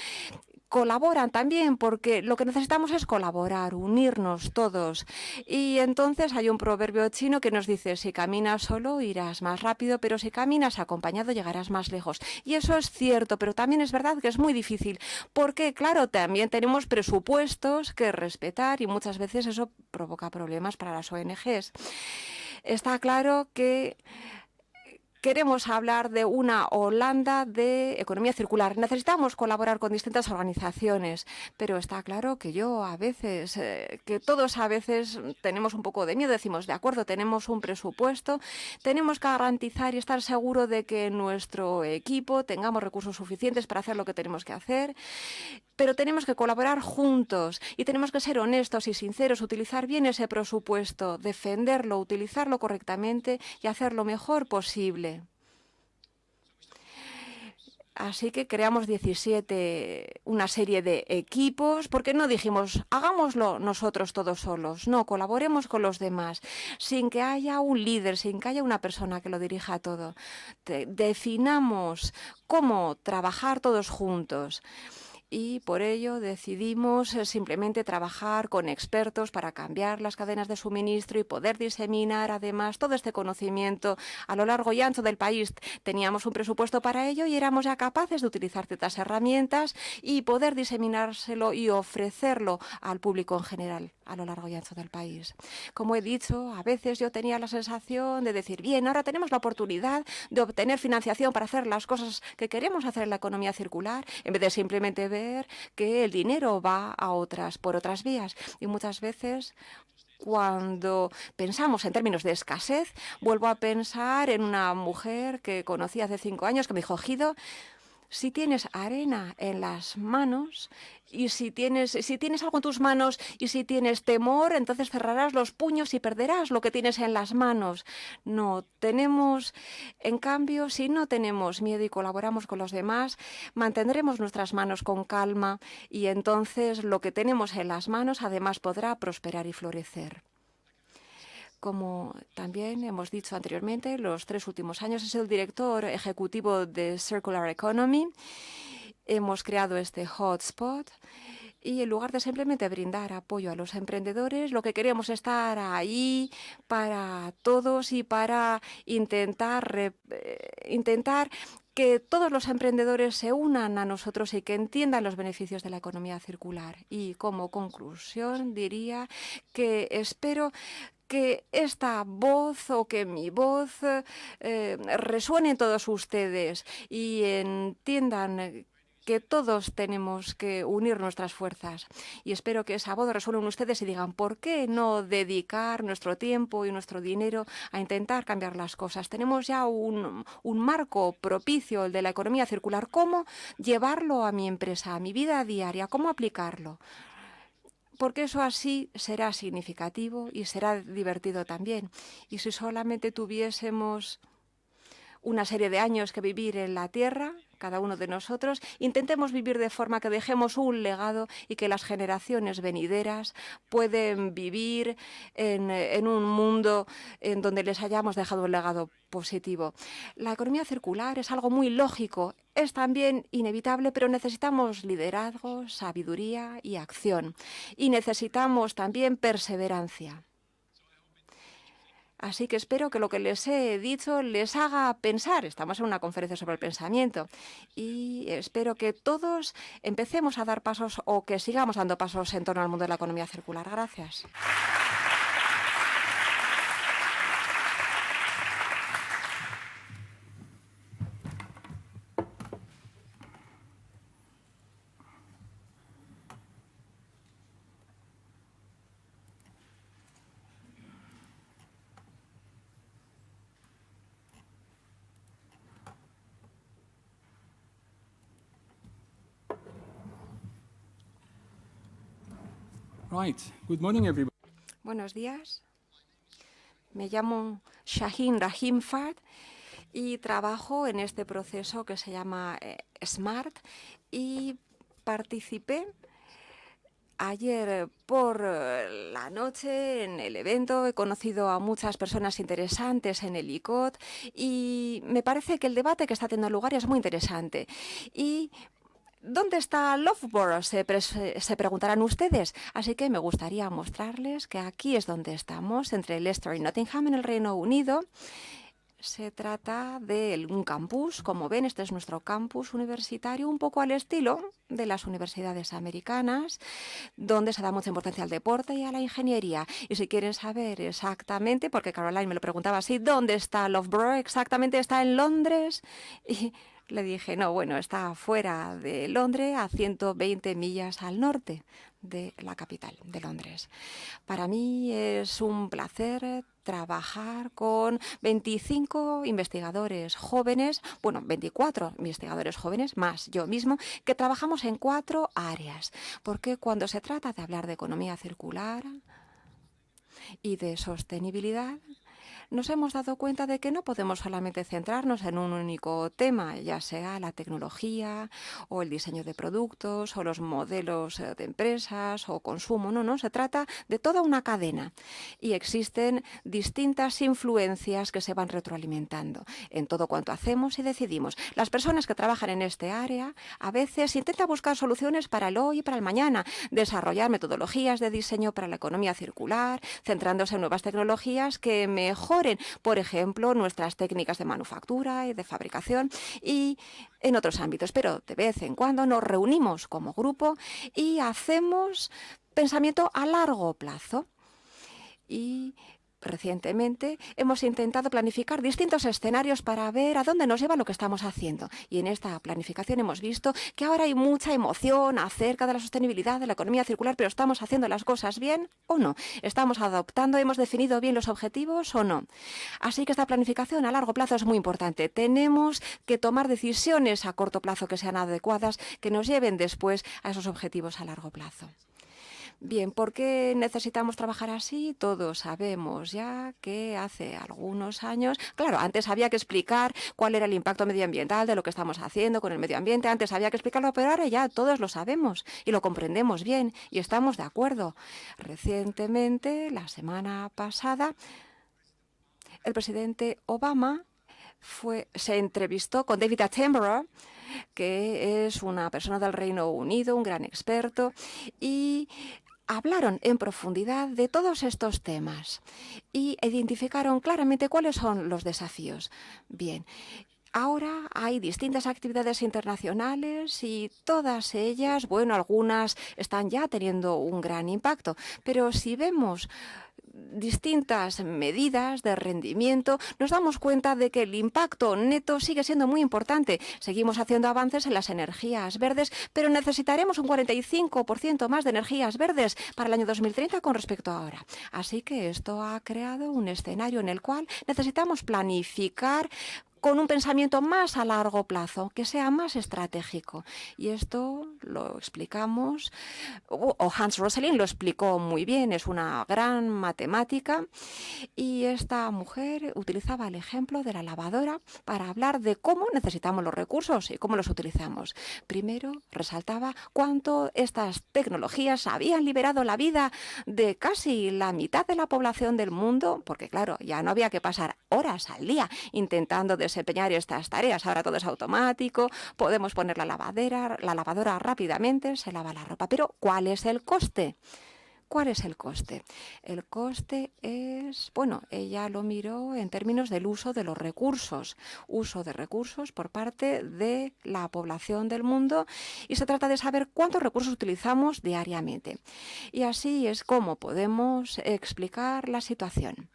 colaboran también, porque lo que necesitamos es colaborar, unirnos todos. Y entonces hay un proverbio chino que nos dice, si caminas solo irás más rápido, pero si caminas acompañado llegarás más lejos. Y eso es cierto, pero también es verdad que es muy difícil, porque claro, también tenemos presupuestos que respetar y muchas veces eso provoca problemas para las ONGs. Está claro que queremos hablar de una Holanda de economía circular. Necesitamos colaborar con distintas organizaciones, pero está claro que que todos a veces tenemos un poco de miedo. Decimos, de acuerdo, tenemos un presupuesto, tenemos que garantizar y estar seguro de que en nuestro equipo tengamos recursos suficientes para hacer lo que tenemos que hacer, pero tenemos que colaborar juntos y tenemos que ser honestos y sinceros, utilizar bien ese presupuesto, defenderlo, utilizarlo correctamente y hacer lo mejor posible. Así que creamos una serie de equipos, porque no dijimos, hagámoslo nosotros todos solos, no, colaboremos con los demás, sin que haya un líder, sin que haya una persona que lo dirija todo. Definamos cómo trabajar todos juntos. Y por ello decidimos simplemente trabajar con expertos para cambiar las cadenas de suministro y poder diseminar además todo este conocimiento a lo largo y ancho del país. Teníamos un presupuesto para ello y éramos ya capaces de utilizar ciertas herramientas y poder diseminárselo y ofrecerlo al público en general a lo largo y ancho del país. Como he dicho, a veces yo tenía la sensación de decir, bien, ahora tenemos la oportunidad de obtener financiación para hacer las cosas que queremos hacer en la economía circular, en vez de simplemente ver que el dinero va por otras vías. Y muchas veces, cuando pensamos en términos de escasez, vuelvo a pensar en una mujer que conocí hace 5 años que me dijo, Gido, si tienes arena en las manos y si tienes algo en tus manos y si tienes temor, entonces cerrarás los puños y perderás lo que tienes en las manos. No tenemos, en cambio, si no tenemos miedo y colaboramos con los demás, mantendremos nuestras manos con calma y entonces lo que tenemos en las manos además podrá prosperar y florecer. Como también hemos dicho anteriormente, los 3 últimos años he sido el director ejecutivo de Circular Economy. Hemos creado este hotspot y en lugar de simplemente brindar apoyo a los emprendedores, lo que queremos es estar ahí para todos y para intentar que todos los emprendedores se unan a nosotros y que entiendan los beneficios de la economía circular. Y como conclusión diría que espero que esta voz o que mi voz resuene en todos ustedes y entiendan que todos tenemos que unir nuestras fuerzas. Y espero que esa voz resuene en ustedes y digan, ¿por qué no dedicar nuestro tiempo y nuestro dinero a intentar cambiar las cosas? Tenemos ya un marco propicio, el de la economía circular. ¿Cómo llevarlo a mi empresa, a mi vida diaria? ¿Cómo aplicarlo? Porque eso así será significativo y será divertido también. Y si solamente tuviésemos una serie de años que vivir en la Tierra, cada uno de nosotros, intentemos vivir de forma que dejemos un legado y que las generaciones venideras pueden vivir en un mundo en donde les hayamos dejado un legado positivo. La economía circular es algo muy lógico, es también inevitable, pero necesitamos liderazgo, sabiduría y acción. Y necesitamos también perseverancia. Así que espero que lo que les he dicho les haga pensar. Estamos en una conferencia sobre el pensamiento y espero que todos empecemos a dar pasos o que sigamos dando pasos en torno al mundo de la economía circular. Gracias. Right. Good morning, everybody. Buenos días. Me llamo Shaheen Rahimfard y trabajo en este proceso que se llama SMART y participé ayer por la noche en el evento. He conocido a muchas personas interesantes en el ICOT y me parece que el debate que está teniendo lugar es muy interesante. Y ¿dónde está Loughborough? Se preguntarán ustedes. Así que me gustaría mostrarles que aquí es donde estamos, entre Leicester y Nottingham, en el Reino Unido. Se trata de un campus, como ven, este es nuestro campus universitario, un poco al estilo de las universidades americanas, donde se da mucha importancia al deporte y a la ingeniería. Y si quieren saber exactamente, porque Caroline me lo preguntaba así, ¿dónde está Loughborough? Exactamente está en Londres. Y le dije, no, bueno, está fuera de Londres, a 120 millas al norte de la capital de Londres. Para mí es un placer trabajar con 25 investigadores jóvenes, bueno, 24 investigadores jóvenes, más yo mismo, que trabajamos en 4 áreas. Porque cuando se trata de hablar de economía circular y de sostenibilidad, nos hemos dado cuenta de que no podemos solamente centrarnos en un único tema, ya sea la tecnología o el diseño de productos o los modelos de empresas o consumo. No, se trata de toda una cadena y existen distintas influencias que se van retroalimentando en todo cuanto hacemos y decidimos. Las personas que trabajan en este área a veces intentan buscar soluciones para el hoy y para el mañana, desarrollar metodologías de diseño para la economía circular, centrándose en nuevas tecnologías que mejoren, por ejemplo, nuestras técnicas de manufactura y de fabricación y en otros ámbitos. Pero de vez en cuando nos reunimos como grupo y hacemos pensamiento a largo plazo. Y recientemente hemos intentado planificar distintos escenarios para ver a dónde nos lleva lo que estamos haciendo. Y en esta planificación hemos visto que ahora hay mucha emoción acerca de la sostenibilidad, de la economía circular, pero ¿estamos haciendo las cosas bien o no? ¿Estamos adoptando, hemos definido bien los objetivos o no? Así que esta planificación a largo plazo es muy importante. Tenemos que tomar decisiones a corto plazo que sean adecuadas, que nos lleven después a esos objetivos a largo plazo. Bien, ¿por qué necesitamos trabajar así? Todos sabemos ya que hace algunos años, claro, antes había que explicar cuál era el impacto medioambiental de lo que estamos haciendo con el medio ambiente, antes había que explicarlo, pero ahora ya todos lo sabemos y lo comprendemos bien y estamos de acuerdo. Recientemente, la semana pasada, el presidente Obama se entrevistó con David Attenborough, que es una persona del Reino Unido, un gran experto, y hablaron en profundidad de todos estos temas y identificaron claramente cuáles son los desafíos. Bien, ahora hay distintas actividades internacionales y todas ellas, bueno, algunas están ya teniendo un gran impacto, pero si vemos distintas medidas de rendimiento, nos damos cuenta de que el impacto neto sigue siendo muy importante. Seguimos haciendo avances en las energías verdes, pero necesitaremos un 45% más de energías verdes para el año 2030 con respecto a ahora. Así que esto ha creado un escenario en el cual necesitamos planificar con un pensamiento más a largo plazo, que sea más estratégico. Y esto lo explicamos, o Hans Rosling lo explicó muy bien, es una gran matemática, y esta mujer utilizaba el ejemplo de la lavadora para hablar de cómo necesitamos los recursos y cómo los utilizamos. Primero, resaltaba cuánto estas tecnologías habían liberado la vida de casi la mitad de la población del mundo, porque claro, ya no había que pasar horas al día intentando desempeñar estas tareas. Ahora todo es automático, podemos poner la lavadora rápidamente, se lava la ropa. Pero ¿cuál es el coste? ¿Cuál es el coste? El coste es, bueno, ella lo miró en términos del uso de los recursos, uso de recursos por parte de la población del mundo, y se trata de saber cuántos recursos utilizamos diariamente. Y así es como podemos explicar la situación.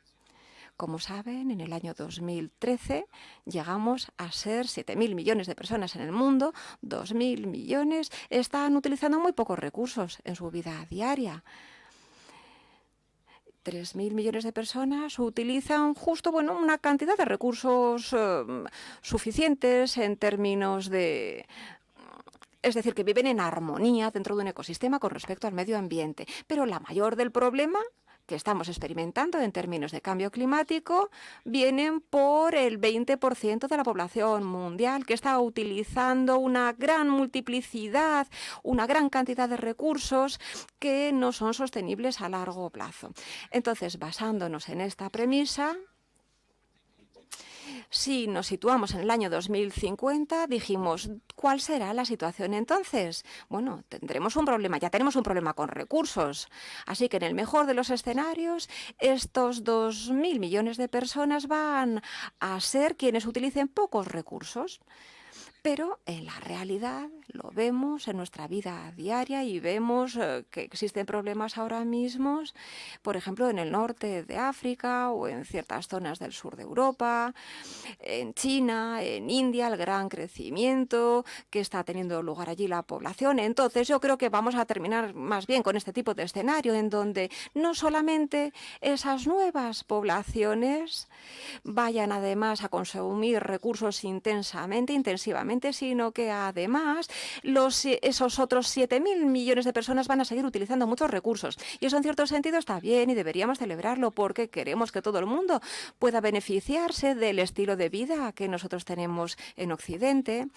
Como saben, en el año 2013 llegamos a ser 7.000 millones de personas en el mundo. 2.000 millones están utilizando muy pocos recursos en su vida diaria. 3.000 millones de personas utilizan justo, bueno, una cantidad de recursos suficientes en términos de... Es decir, que viven en armonía dentro de un ecosistema con respecto al medio ambiente. Pero la mayor del problema que estamos experimentando en términos de cambio climático vienen por el 20% de la población mundial, que está utilizando una gran multiplicidad, una gran cantidad de recursos que no son sostenibles a largo plazo. Entonces, basándonos en esta premisa, si nos situamos en el año 2050, dijimos, ¿cuál será la situación entonces? Bueno, tendremos un problema, ya tenemos un problema con recursos. Así que en el mejor de los escenarios, estos 2.000 millones de personas van a ser quienes utilicen pocos recursos. Pero en la realidad lo vemos en nuestra vida diaria y vemos que existen problemas ahora mismo, por ejemplo, en el norte de África o en ciertas zonas del sur de Europa, en China, en India, el gran crecimiento que está teniendo lugar allí la población. Entonces yo creo que vamos a terminar más bien con este tipo de escenario en donde no solamente esas nuevas poblaciones vayan además a consumir recursos intensivamente, solamente, sino que además esos otros 7.000 millones de personas van a seguir utilizando muchos recursos. Y eso en cierto sentido está bien y deberíamos celebrarlo porque queremos que todo el mundo pueda beneficiarse del estilo de vida que nosotros tenemos en Occidente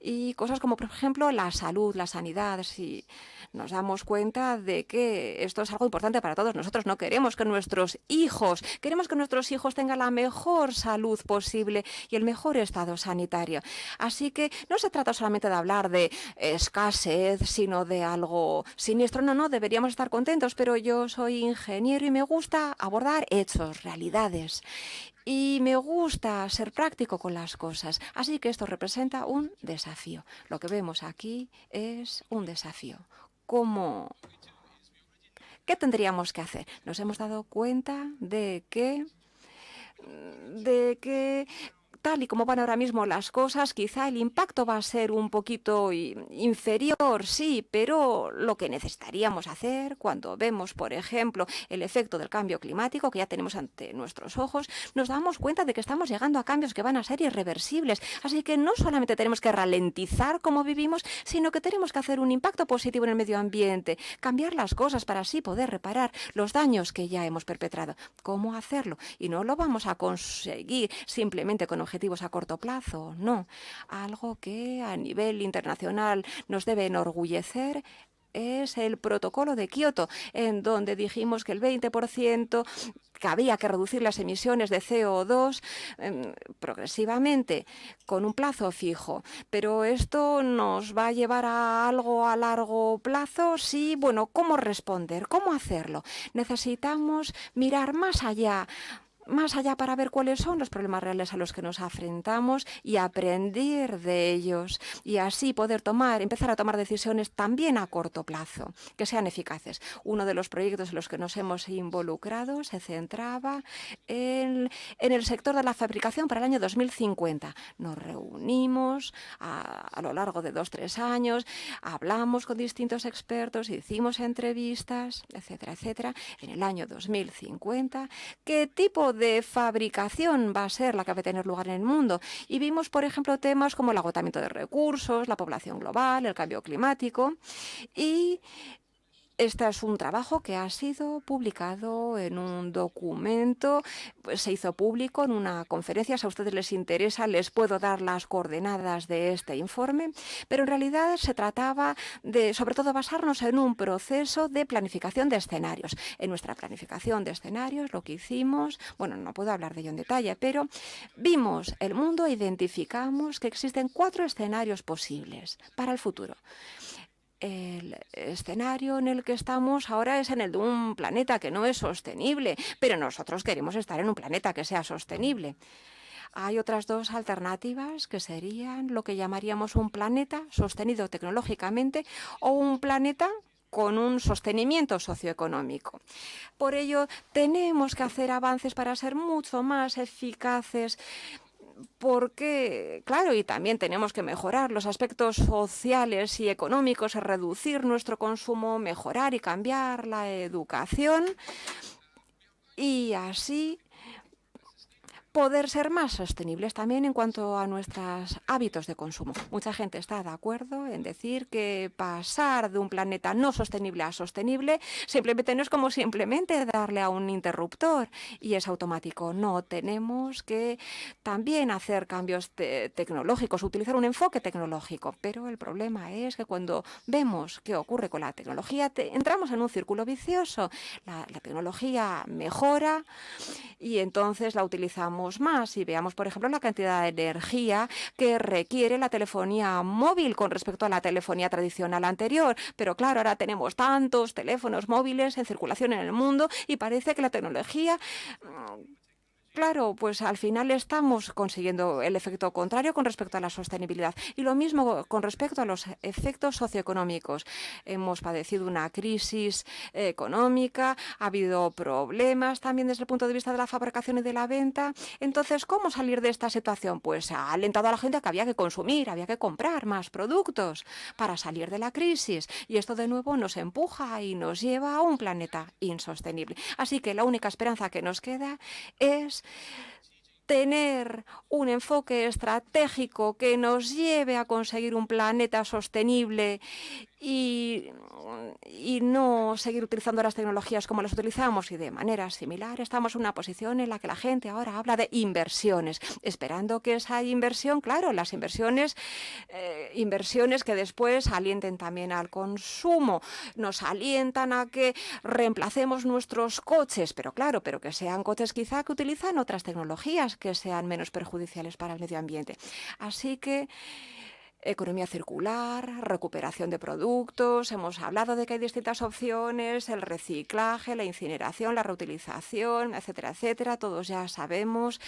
y cosas como, por ejemplo, la salud, la sanidad. Si nos damos cuenta de que esto es algo importante para todos nosotros, no queremos que nuestros hijos tengan la mejor salud posible y el mejor estado sanitario. Así que no se trata solamente de hablar de escasez, sino de algo siniestro. No, deberíamos estar contentos, pero yo soy ingeniero y me gusta abordar hechos, realidades. Y me gusta ser práctico con las cosas. Así que esto representa un desafío. Lo que vemos aquí es un desafío. ¿Qué tendríamos que hacer? Nos hemos dado cuenta de que tal y como van ahora mismo las cosas, quizá el impacto va a ser un poquito inferior, sí, pero lo que necesitaríamos hacer cuando vemos, por ejemplo, el efecto del cambio climático que ya tenemos ante nuestros ojos, nos damos cuenta de que estamos llegando a cambios que van a ser irreversibles. Así que no solamente tenemos que ralentizar cómo vivimos, sino que tenemos que hacer un impacto positivo en el medio ambiente, cambiar las cosas para así poder reparar los daños que ya hemos perpetrado. ¿Cómo hacerlo? Y no lo vamos a conseguir simplemente con objetivos a corto plazo, no. Algo que a nivel internacional nos debe enorgullecer es el protocolo de Kioto, en donde dijimos que el 20% que había que reducir las emisiones de CO2 progresivamente, con un plazo fijo. Pero esto nos va a llevar a algo a largo plazo. Sí, bueno, ¿cómo responder? ¿Cómo hacerlo? Necesitamos mirar más allá para ver cuáles son los problemas reales a los que nos enfrentamos y aprender de ellos y así poder empezar a tomar decisiones también a corto plazo, que sean eficaces. Uno de los proyectos en los que nos hemos involucrado se centraba en el sector de la fabricación para el año 2050. Nos reunimos a lo largo de 2-3 años, hablamos con distintos expertos, hicimos entrevistas, etcétera, etcétera, en el año 2050. ¿Qué tipo de fabricación va a ser la que va a tener lugar en el mundo? Y vimos, por ejemplo, temas como el agotamiento de recursos, la población global, el cambio climático. Y este es un trabajo que ha sido publicado en un documento, pues se hizo público en una conferencia. Si a ustedes les interesa, les puedo dar las coordenadas de este informe, pero en realidad se trataba de, sobre todo, basarnos en un proceso de planificación de escenarios. En nuestra planificación de escenarios lo que hicimos, bueno, no puedo hablar de ello en detalle, pero vimos el mundo e identificamos que existen 4 escenarios posibles para el futuro. El escenario en el que estamos ahora es en el de un planeta que no es sostenible, pero nosotros queremos estar en un planeta que sea sostenible. Hay otras 2 alternativas que serían lo que llamaríamos un planeta sostenido tecnológicamente o un planeta con un sostenimiento socioeconómico. Por ello, tenemos que hacer avances para ser mucho más eficaces, porque, claro, y también tenemos que mejorar los aspectos sociales y económicos, reducir nuestro consumo, mejorar y cambiar la educación y así poder ser más sostenibles también en cuanto a nuestros hábitos de consumo. Mucha gente está de acuerdo en decir que pasar de un planeta no sostenible a sostenible simplemente no es como simplemente darle a un interruptor y es automático. No, tenemos que también hacer cambios tecnológicos, utilizar un enfoque tecnológico. Pero el problema es que cuando vemos qué ocurre con la tecnología, entramos en un círculo vicioso. La tecnología mejora y entonces la utilizamos más y veamos, por ejemplo, la cantidad de energía que requiere la telefonía móvil con respecto a la telefonía tradicional anterior. Pero claro, ahora tenemos tantos teléfonos móviles en circulación en el mundo y parece que la tecnología... Claro, pues al final estamos consiguiendo el efecto contrario con respecto a la sostenibilidad. Y lo mismo con respecto a los efectos socioeconómicos. Hemos padecido una crisis económica, ha habido problemas también desde el punto de vista de la fabricación y de la venta. Entonces, ¿cómo salir de esta situación? Pues ha alentado a la gente a que había que consumir, había que comprar más productos para salir de la crisis. Y esto de nuevo nos empuja y nos lleva a un planeta insostenible. Así que la única esperanza que nos queda es tener un enfoque estratégico que nos lleve a conseguir un planeta sostenible y no seguir utilizando las tecnologías como las utilizamos, y de manera similar estamos en una posición en la que la gente ahora habla de inversiones, esperando que esa inversión, claro, las inversiones que después alienten también al consumo, nos alientan a que reemplacemos nuestros coches, pero claro, pero que sean coches quizá que utilizan otras tecnologías que sean menos perjudiciales para el medio ambiente. Así que economía circular, recuperación de productos, hemos hablado de que hay distintas opciones, el reciclaje, la incineración, la reutilización, etcétera, etcétera. Todos ya sabemos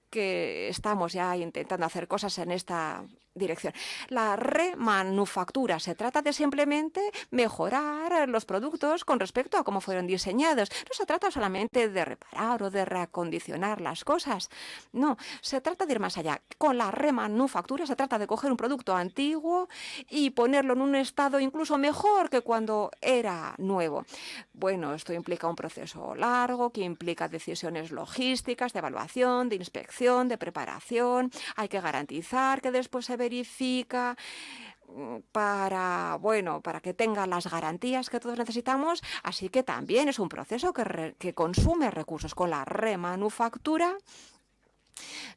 que estamos ya intentando hacer cosas en esta dirección. La remanufactura se trata de simplemente mejorar los productos con respecto a cómo fueron diseñados. No se trata solamente de reparar o de reacondicionar las cosas. No, se trata de ir más allá. Con la remanufactura se trata de coger un producto antiguo y ponerlo en un estado incluso mejor que cuando era nuevo. Bueno, esto implica un proceso largo que implica decisiones logísticas, de evaluación, de inspección, de preparación. Hay que garantizar que después se verifica para que tenga las garantías que todos necesitamos. Así que también es un proceso que consume recursos. Con la remanufactura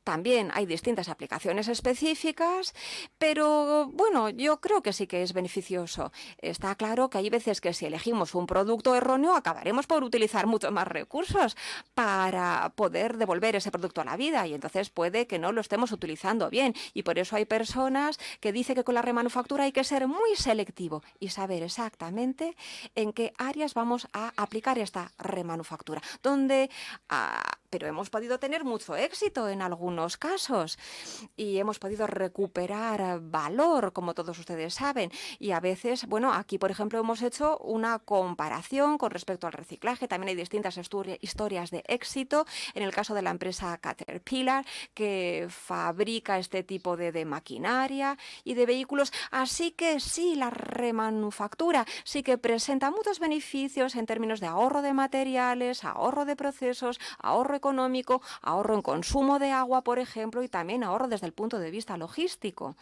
también hay distintas aplicaciones específicas, pero bueno, yo creo que sí que es beneficioso. Está claro que hay veces que si elegimos un producto erróneo acabaremos por utilizar muchos más recursos para poder devolver ese producto a la vida, y entonces puede que no lo estemos utilizando bien, y por eso hay personas que dicen que con la remanufactura hay que ser muy selectivo y saber exactamente en qué áreas vamos a aplicar esta remanufactura, pero hemos podido tener mucho éxito en algunos casos y hemos podido recuperar valor, como todos ustedes saben. Y a veces, bueno, aquí por ejemplo hemos hecho una comparación con respecto al reciclaje. También hay distintas historias de éxito. En el caso de la empresa Caterpillar, que fabrica este tipo de maquinaria y de vehículos. Así que sí, la remanufactura sí que presenta muchos beneficios en términos de ahorro de materiales, ahorro de procesos, ahorro económico, ahorro en consumo de agua, por ejemplo, y también ahorro desde el punto de vista logístico.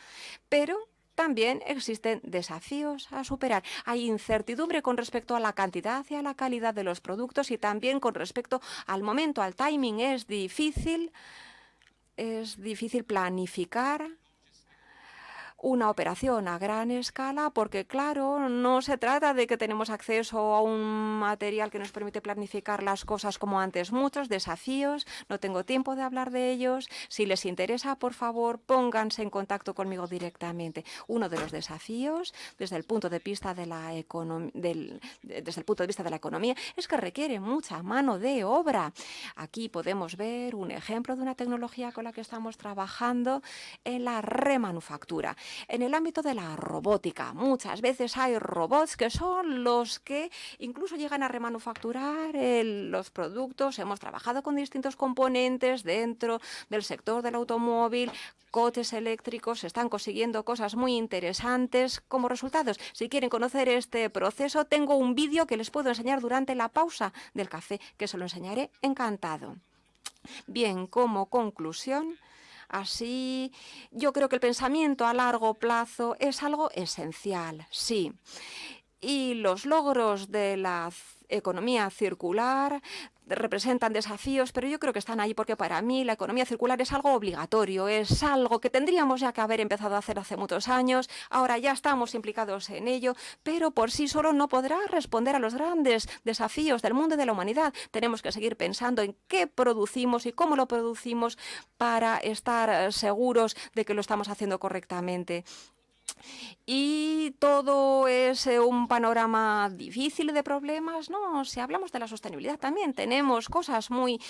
Pero también existen desafíos a superar. Hay incertidumbre con respecto a la cantidad y a la calidad de los productos, y también con respecto al momento, al timing. Es difícil planificar una operación a gran escala, porque claro, no se trata de que tenemos acceso a un material que nos permite planificar las cosas como antes. Muchos desafíos, no tengo tiempo de hablar de ellos. Si les interesa, por favor, pónganse en contacto conmigo directamente. Uno de los desafíos, desde el punto de vista de la economía, es que requiere mucha mano de obra. Aquí podemos ver un ejemplo de una tecnología con la que estamos trabajando en la remanufactura. En el ámbito de la robótica, muchas veces hay robots que son los que incluso llegan a remanufacturar los productos. Hemos trabajado con distintos componentes dentro del sector del automóvil, coches eléctricos. Se están consiguiendo cosas muy interesantes como resultados. Si quieren conocer este proceso, tengo un vídeo que les puedo enseñar durante la pausa del café, que se lo enseñaré encantado. Bien, como conclusión, así, yo creo que el pensamiento a largo plazo es algo esencial, sí. Y los logros de la economía circular representan desafíos, pero yo creo que están ahí porque para mí la economía circular es algo obligatorio, es algo que tendríamos ya que haber empezado a hacer hace muchos años. Ahora ya estamos implicados en ello, pero por sí solo no podrá responder a los grandes desafíos del mundo y de la humanidad. Tenemos que seguir pensando en qué producimos y cómo lo producimos para estar seguros de que lo estamos haciendo correctamente. Y todo es un panorama difícil de problemas, ¿no? Si hablamos de la sostenibilidad también tenemos cosas muy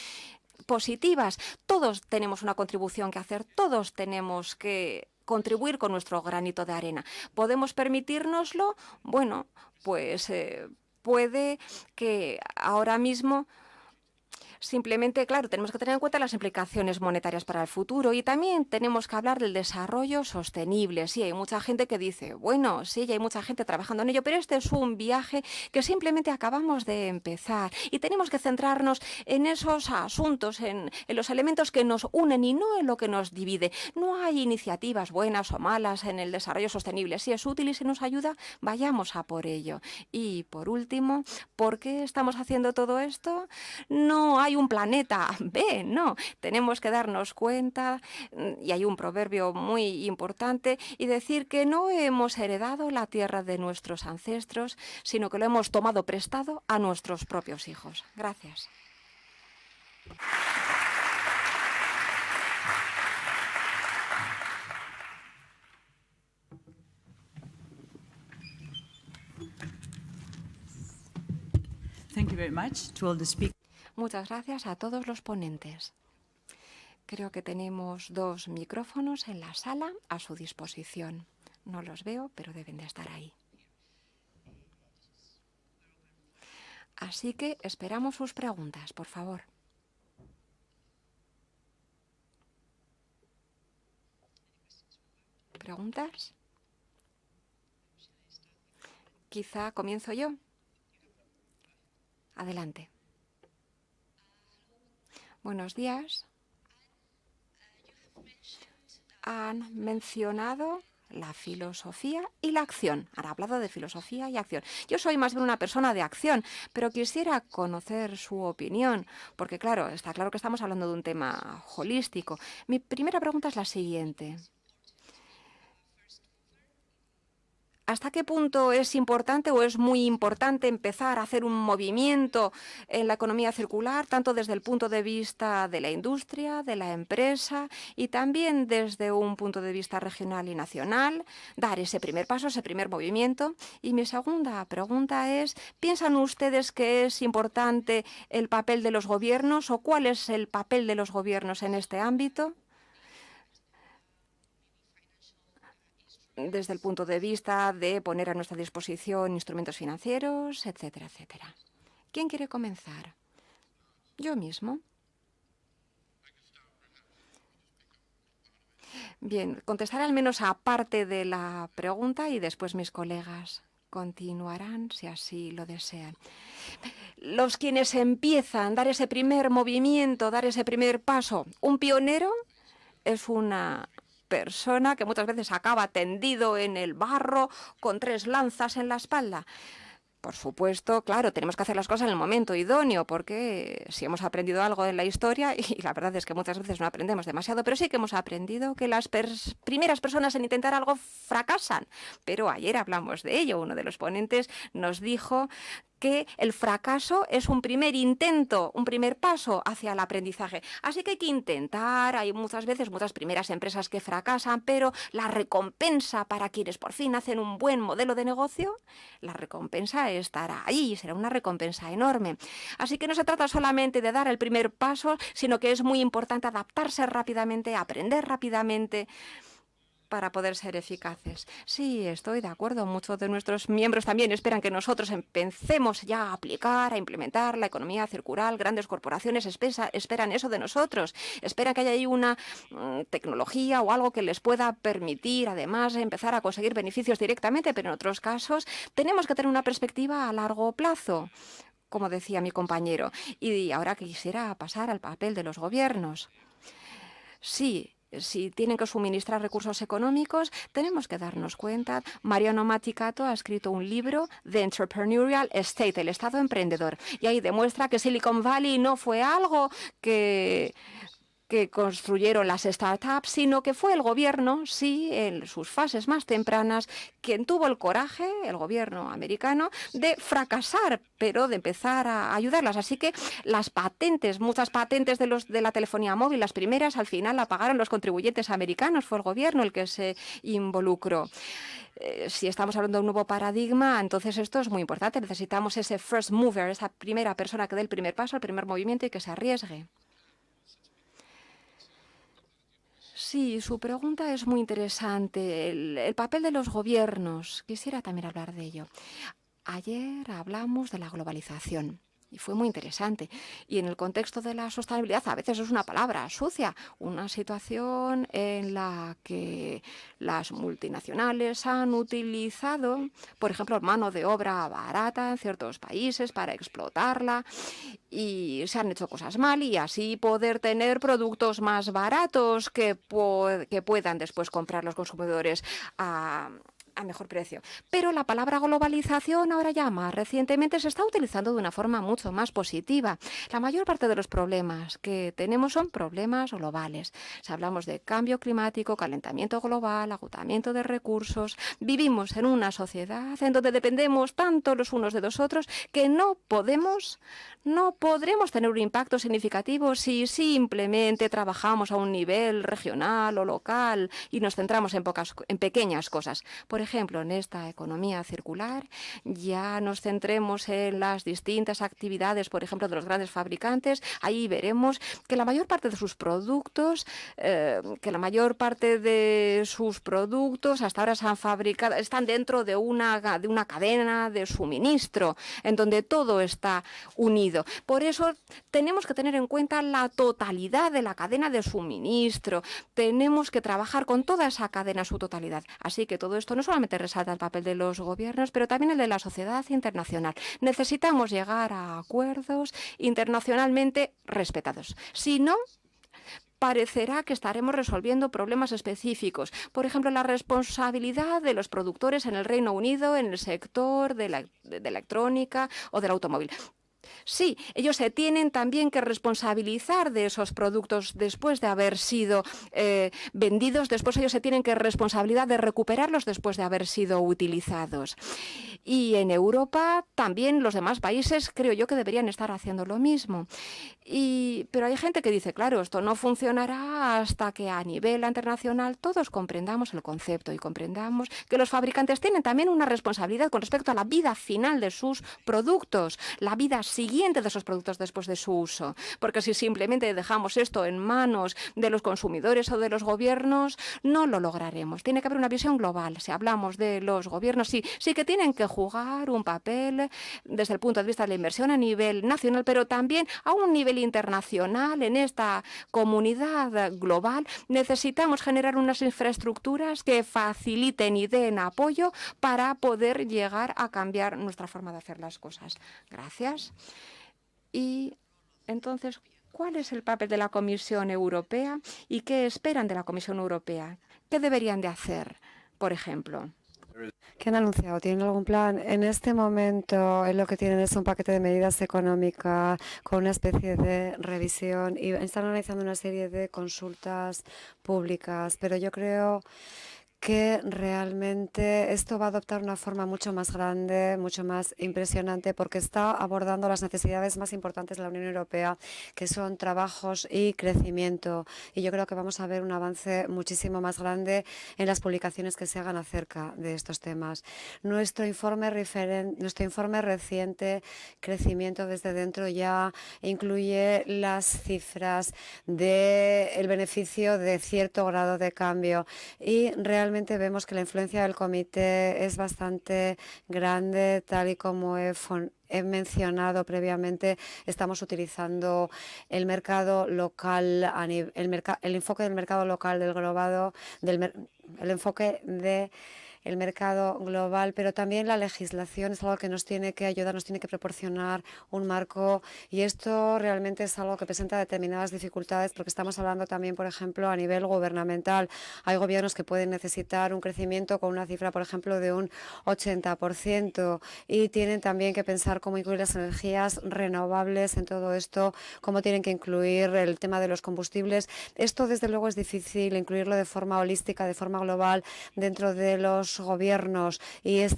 positivas. Todos tenemos una contribución que hacer, todos tenemos que contribuir con nuestro granito de arena. ¿Podemos permitírnoslo? Bueno, pues puede que ahora mismo Simplemente, claro, tenemos que tener en cuenta las implicaciones monetarias para el futuro y también tenemos que hablar del desarrollo sostenible. Sí, hay mucha gente que dice, bueno, sí, hay mucha gente trabajando en ello, pero este es un viaje que simplemente acabamos de empezar y tenemos que centrarnos en esos asuntos, en los elementos que nos unen y no en lo que nos divide. No hay iniciativas buenas o malas en el desarrollo sostenible. Si es útil y si nos ayuda, vayamos a por ello. Y por último, ¿por qué estamos haciendo todo esto? No hay un planeta B, no. Tenemos que darnos cuenta, y hay un proverbio muy importante, y decir que no hemos heredado la tierra de nuestros ancestros, sino que lo hemos tomado prestado a nuestros propios hijos. Gracias. Thank you very much to all the speakers. Muchas gracias a todos los ponentes. Creo que tenemos 2 micrófonos en la sala a su disposición. No los veo, pero deben de estar ahí. Así que esperamos sus preguntas, por favor. ¿Preguntas? Quizá comienzo yo. Adelante. Buenos días. Han mencionado la filosofía y la acción. Han hablado de filosofía y acción. Yo soy más bien una persona de acción, pero quisiera conocer su opinión, porque claro, está claro que estamos hablando de un tema holístico. Mi primera pregunta es la siguiente. ¿Hasta qué punto es importante o es muy importante empezar a hacer un movimiento en la economía circular, tanto desde el punto de vista de la industria, de la empresa y también desde un punto de vista regional y nacional, dar ese primer paso, ese primer movimiento? Y mi segunda pregunta es, ¿piensan ustedes que es importante el papel de los gobiernos o cuál es el papel de los gobiernos en este ámbito? Desde el punto de vista de poner a nuestra disposición instrumentos financieros, etcétera, etcétera. ¿Quién quiere comenzar? Yo mismo. Bien, contestaré al menos a parte de la pregunta y después mis colegas continuarán si así lo desean. Los quienes empiezan a dar ese primer movimiento, dar ese primer paso, un pionero es una persona que muchas veces acaba tendido en el barro con 3 lanzas en la espalda. Por supuesto, claro, tenemos que hacer las cosas en el momento idóneo, porque si hemos aprendido algo en la historia, y la verdad es que muchas veces no aprendemos demasiado, pero sí que hemos aprendido que las primeras personas en intentar algo fracasan. Pero ayer hablamos de ello. Uno de los ponentes nos dijo que el fracaso es un primer intento, un primer paso hacia el aprendizaje. Así que hay que intentar. Hay muchas veces muchas primeras empresas que fracasan, pero la recompensa para quienes por fin hacen un buen modelo de negocio, la recompensa estará ahí, será una recompensa enorme. Así que no se trata solamente de dar el primer paso, sino que es muy importante adaptarse rápidamente, aprender rápidamente, para poder ser eficaces. Sí, estoy de acuerdo. Muchos de nuestros miembros también esperan que nosotros empecemos ya a aplicar, a implementar la economía circular. Grandes corporaciones esperan eso de nosotros. Esperan que haya ahí una tecnología o algo que les pueda permitir, además, empezar a conseguir beneficios directamente, pero en otros casos tenemos que tener una perspectiva a largo plazo, como decía mi compañero. Y ahora quisiera pasar al papel de los gobiernos. Sí. Si tienen que suministrar recursos económicos, tenemos que darnos cuenta. Mariano Mazzucato ha escrito un libro, The Entrepreneurial State, el Estado emprendedor, y ahí demuestra que Silicon Valley no fue algo que construyeron las startups, sino que fue el gobierno, sí, en sus fases más tempranas, quien tuvo el coraje, el gobierno americano, de fracasar, pero de empezar a ayudarlas. Así que las patentes, muchas patentes de la telefonía móvil, las primeras, al final la pagaron los contribuyentes americanos, fue el gobierno el que se involucró. Si estamos hablando de un nuevo paradigma, entonces esto es muy importante. Necesitamos ese first mover, esa primera persona que dé el primer paso, el primer movimiento y que se arriesgue. Sí, su pregunta es muy interesante. El papel de los gobiernos. Quisiera también hablar de ello. Ayer hablamos de la globalización. Y fue muy interesante. Y en el contexto de la sostenibilidad, a veces es una palabra sucia, una situación en la que las multinacionales han utilizado, por ejemplo, mano de obra barata en ciertos países para explotarla y se han hecho cosas mal y así poder tener productos más baratos que puedan después comprar los consumidores a mejor precio. Pero la palabra globalización ahora ya más recientemente se está utilizando de una forma mucho más positiva. La mayor parte de los problemas que tenemos son problemas globales. Si hablamos de cambio climático, calentamiento global, agotamiento de recursos, vivimos en una sociedad en donde dependemos tanto los unos de los otros que no podremos tener un impacto significativo si simplemente trabajamos a un nivel regional o local y nos centramos en pequeñas cosas. Por ejemplo, en esta economía circular ya nos centremos en las distintas actividades, por ejemplo, de los grandes fabricantes. Ahí veremos que la mayor parte de sus productos, hasta ahora se han fabricado, están dentro de una cadena de suministro en donde todo está unido. Por eso tenemos que tener en cuenta la totalidad de la cadena de suministro. Tenemos que trabajar con toda esa cadena en su totalidad. Así que todo esto no solamente resalta el papel de los gobiernos, pero también el de la sociedad internacional. Necesitamos llegar a acuerdos internacionalmente respetados. Si no, parecerá que estaremos resolviendo problemas específicos. Por ejemplo, la responsabilidad de los productores en el Reino Unido en el sector de la electrónica o del automóvil. Sí, ellos se tienen también que responsabilizar de esos productos después de haber sido vendidos. Después ellos se tienen que responsabilizar de recuperarlos después de haber sido utilizados. Y en Europa también los demás países creo yo que deberían estar haciendo lo mismo. Pero hay gente que dice, claro, esto no funcionará hasta que a nivel internacional todos comprendamos el concepto y comprendamos que los fabricantes tienen también una responsabilidad con respecto a la vida final de sus productos, la vida siguiente de esos productos después de su uso. Porque si simplemente dejamos esto en manos de los consumidores o de los gobiernos, no lo lograremos. Tiene que haber una visión global. Si hablamos de los gobiernos, sí que tienen que jugar un papel desde el punto de vista de la inversión a nivel nacional, pero también a un nivel internacional. En esta comunidad global necesitamos generar unas infraestructuras que faciliten y den apoyo para poder llegar a cambiar nuestra forma de hacer las cosas. Gracias. Y entonces, ¿cuál es el papel de la Comisión Europea y qué esperan de la Comisión Europea? ¿Qué deberían de hacer, por ejemplo? ¿Qué han anunciado? ¿Tienen algún plan? En este momento lo que tienen es un paquete de medidas económicas con una especie de revisión y están analizando una serie de consultas públicas, pero yo creo que realmente esto va a adoptar una forma mucho más grande, mucho más impresionante, porque está abordando las necesidades más importantes de la Unión Europea, que son trabajos y crecimiento. Y yo creo que vamos a ver un avance muchísimo más grande en las publicaciones que se hagan acerca de estos temas. Nuestro informe reciente, Crecimiento desde dentro, ya incluye las cifras del beneficio de cierto grado de cambio y realmente vemos que la influencia del comité es bastante grande, tal y como he mencionado previamente. Estamos utilizando el mercado local, el enfoque del mercado local del globado, el enfoque de el mercado global, pero también la legislación es algo que nos tiene que ayudar, nos tiene que proporcionar un marco, y esto realmente es algo que presenta determinadas dificultades porque estamos hablando también, por ejemplo, a nivel gubernamental. Hay gobiernos que pueden necesitar un crecimiento con una cifra, por ejemplo, de un 80% y tienen también que pensar cómo incluir las energías renovables en todo esto, cómo tienen que incluir el tema de los combustibles. Esto, desde luego, es difícil incluirlo de forma holística, de forma global dentro de los gobiernos, y es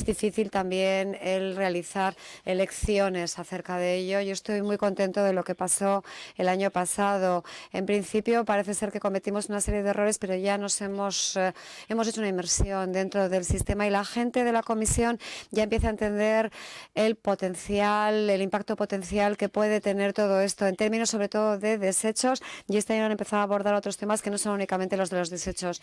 difícil también el realizar elecciones acerca de ello. Yo estoy muy contento de lo que pasó el año pasado. En principio parece ser que cometimos una serie de errores, pero ya hemos hecho una inmersión dentro del sistema y la gente de la Comisión ya empieza a entender el potencial, el impacto potencial que puede tener todo esto en términos sobre todo de desechos, y este año han empezado a abordar otros temas que no son únicamente los de los desechos.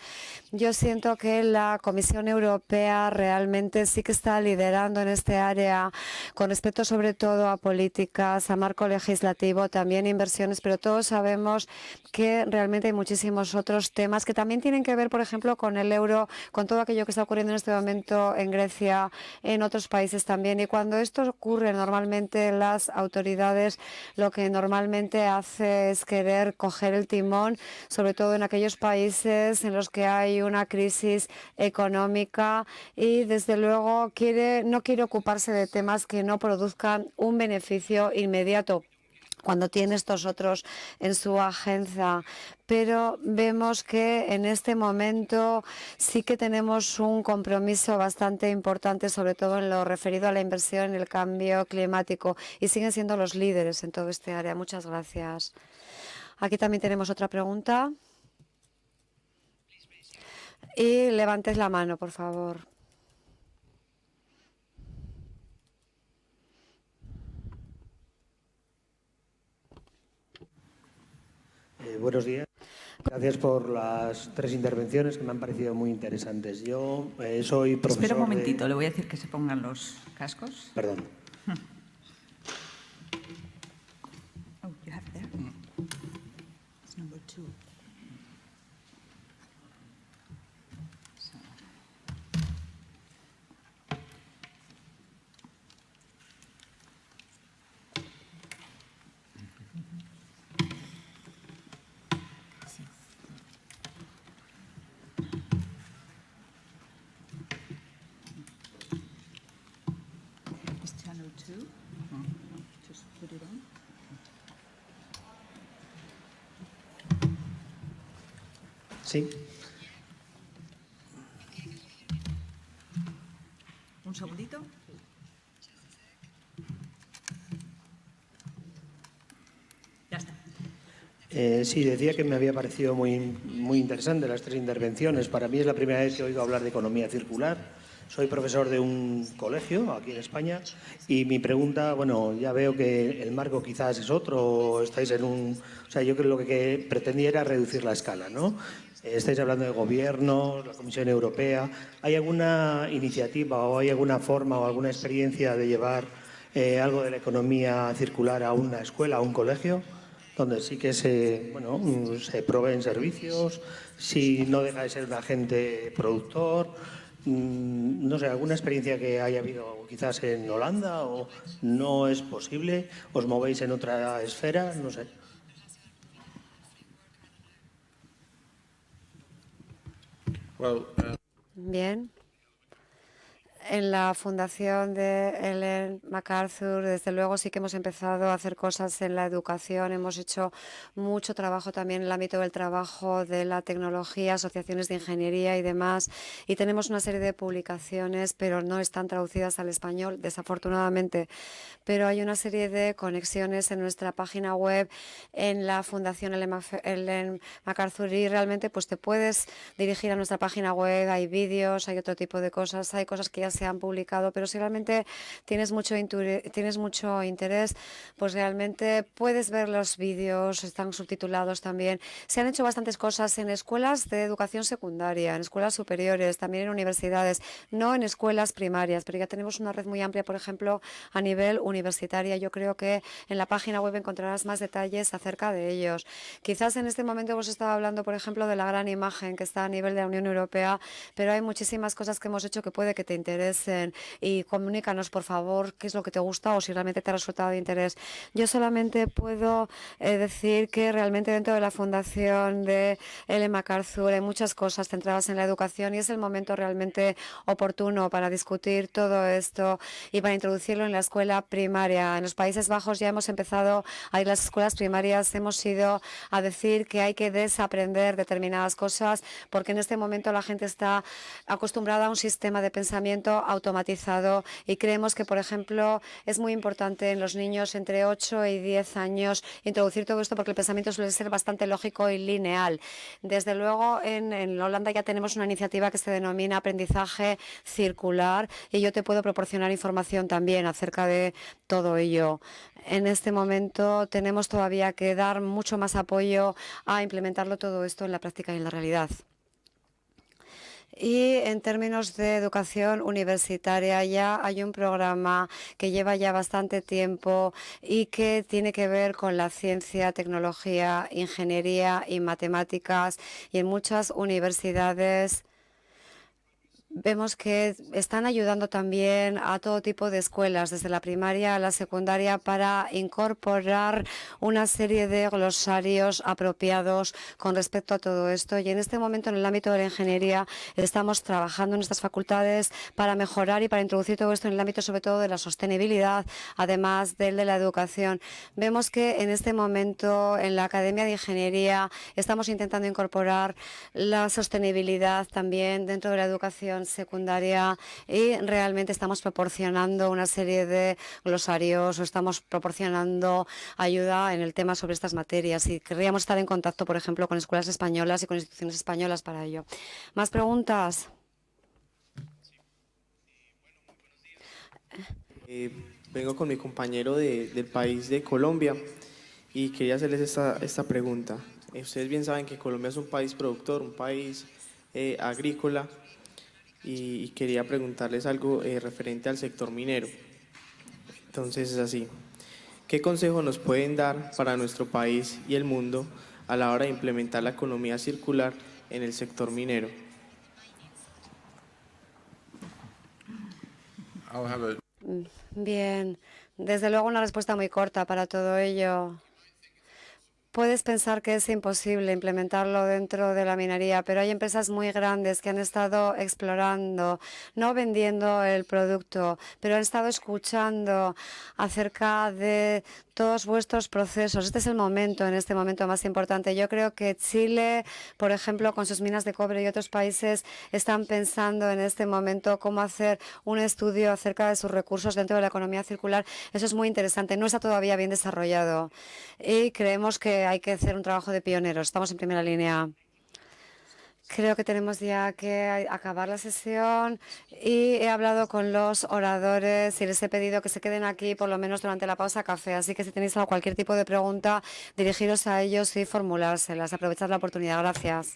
Yo siento que la Comisión Comisión Europea realmente sí que está liderando en este área con respecto sobre todo a políticas, a marco legislativo, también inversiones, pero todos sabemos que realmente hay muchísimos otros temas que también tienen que ver, por ejemplo, con el euro, con todo aquello que está ocurriendo en este momento en Grecia, en otros países también. Y cuando esto ocurre, normalmente las autoridades lo que normalmente hace es querer coger el timón, sobre todo en aquellos países en los que hay una crisis económica y, desde luego, no quiere ocuparse de temas que no produzcan un beneficio inmediato cuando tiene estos otros en su agenda. Pero vemos que en este momento sí que tenemos un compromiso bastante importante, sobre todo en lo referido a la inversión en el cambio climático, y siguen siendo los líderes en todo este área. Muchas gracias. Aquí también tenemos otra pregunta. Y levantes la mano, por favor. Buenos días. Gracias por las 3 intervenciones que me han parecido muy interesantes. Yo soy profesor. Espera un momentito, le voy a decir que se pongan los cascos. Perdón. Oh, you have it there. It's number 2. It's channel 2. Just put it on. Sí. Un segundito. Ya está. Sí, decía que me había parecido muy interesante las 3 intervenciones. Para mí es la primera vez que oigo hablar de economía circular. Soy profesor de un colegio aquí en España y mi pregunta, bueno, ya veo que el marco quizás es otro, o estáis en un... O sea, yo creo que lo que pretendía era reducir la escala, ¿no? Estáis hablando de gobiernos, la Comisión Europea. ¿Hay alguna iniciativa o hay alguna forma o alguna experiencia de llevar algo de la economía circular a una escuela, a un colegio, donde sí que se proveen servicios, si no deja de ser un agente productor? No sé, alguna experiencia que haya habido quizás en Holanda, o no es posible, os movéis en otra esfera, no sé. Bien. En la fundación de Ellen MacArthur, desde luego, sí que hemos empezado a hacer cosas en la educación. Hemos hecho mucho trabajo también en el ámbito del trabajo, de la tecnología, asociaciones de ingeniería y demás. Y tenemos una serie de publicaciones, pero no están traducidas al español, desafortunadamente. Pero hay una serie de conexiones en nuestra página web, en la fundación Ellen MacArthur, y realmente pues te puedes dirigir a nuestra página web. Hay vídeos, hay otro tipo de cosas, hay cosas que ya se han publicado, pero si realmente tienes mucho interés, pues realmente puedes ver los vídeos, están subtitulados también. Se han hecho bastantes cosas en escuelas de educación secundaria, en escuelas superiores, también en universidades, no en escuelas primarias, pero ya tenemos una red muy amplia, por ejemplo, a nivel universitaria. Yo creo que en la página web encontrarás más detalles acerca de ellos. Quizás en este momento hemos estado hablando, por ejemplo, de la gran imagen que está a nivel de la Unión Europea, pero hay muchísimas cosas que hemos hecho que puede que te interesen, y comunícanos, por favor, qué es lo que te gusta o si realmente te ha resultado de interés. Yo solamente puedo decir que realmente dentro de la fundación de Ellen MacArthur hay muchas cosas centradas en la educación y es el momento realmente oportuno para discutir todo esto y para introducirlo en la escuela primaria. En los Países Bajos ya hemos empezado a ir a las escuelas primarias, hemos ido a decir que hay que desaprender determinadas cosas porque en este momento la gente está acostumbrada a un sistema de pensamiento automatizado y creemos que, por ejemplo, es muy importante en los niños entre 8 y 10 años introducir todo esto porque el pensamiento suele ser bastante lógico y lineal. Desde luego, en Holanda ya tenemos una iniciativa que se denomina aprendizaje circular y yo te puedo proporcionar información también acerca de todo ello. En este momento tenemos todavía que dar mucho más apoyo a implementarlo todo esto en la práctica y en la realidad. Y en términos de educación universitaria ya hay un programa que lleva ya bastante tiempo y que tiene que ver con la ciencia, tecnología, ingeniería y matemáticas, y en muchas universidades vemos que están ayudando también a todo tipo de escuelas, desde la primaria a la secundaria, para incorporar una serie de glosarios apropiados con respecto a todo esto. Y en este momento, en el ámbito de la ingeniería, estamos trabajando en estas facultades para mejorar y para introducir todo esto en el ámbito, sobre todo, de la sostenibilidad, además del de la educación. Vemos que en este momento, en la Academia de Ingeniería, estamos intentando incorporar la sostenibilidad también dentro de la educación secundaria, y realmente estamos proporcionando una serie de glosarios o estamos proporcionando ayuda en el tema sobre estas materias, y querríamos estar en contacto, por ejemplo, con escuelas españolas y con instituciones españolas para ello. ¿Más preguntas? Vengo con mi compañero del país de Colombia y quería hacerles esta pregunta. Ustedes bien saben que Colombia es un país productor, un país agrícola, y quería preguntarles algo referente al sector minero. Entonces es así. ¿Qué consejo nos pueden dar para nuestro país y el mundo a la hora de implementar la economía circular en el sector minero? Bien, desde luego una respuesta muy corta para todo ello. Puedes pensar que es imposible implementarlo dentro de la minería, pero hay empresas muy grandes que han estado explorando, no vendiendo el producto, pero han estado escuchando acerca de todos vuestros procesos. Este es el momento, en este momento más importante. Yo creo que Chile, por ejemplo, con sus minas de cobre, y otros países están pensando en este momento cómo hacer un estudio acerca de sus recursos dentro de la economía circular. Eso es muy interesante. No está todavía bien desarrollado y creemos que hay que hacer un trabajo de pioneros. Estamos en primera línea. Creo que tenemos ya que acabar la sesión, y he hablado con los oradores y les he pedido que se queden aquí por lo menos durante la pausa café. Así que si tenéis cualquier tipo de pregunta, dirigiros a ellos y formulárselas. Aprovechad la oportunidad. Gracias.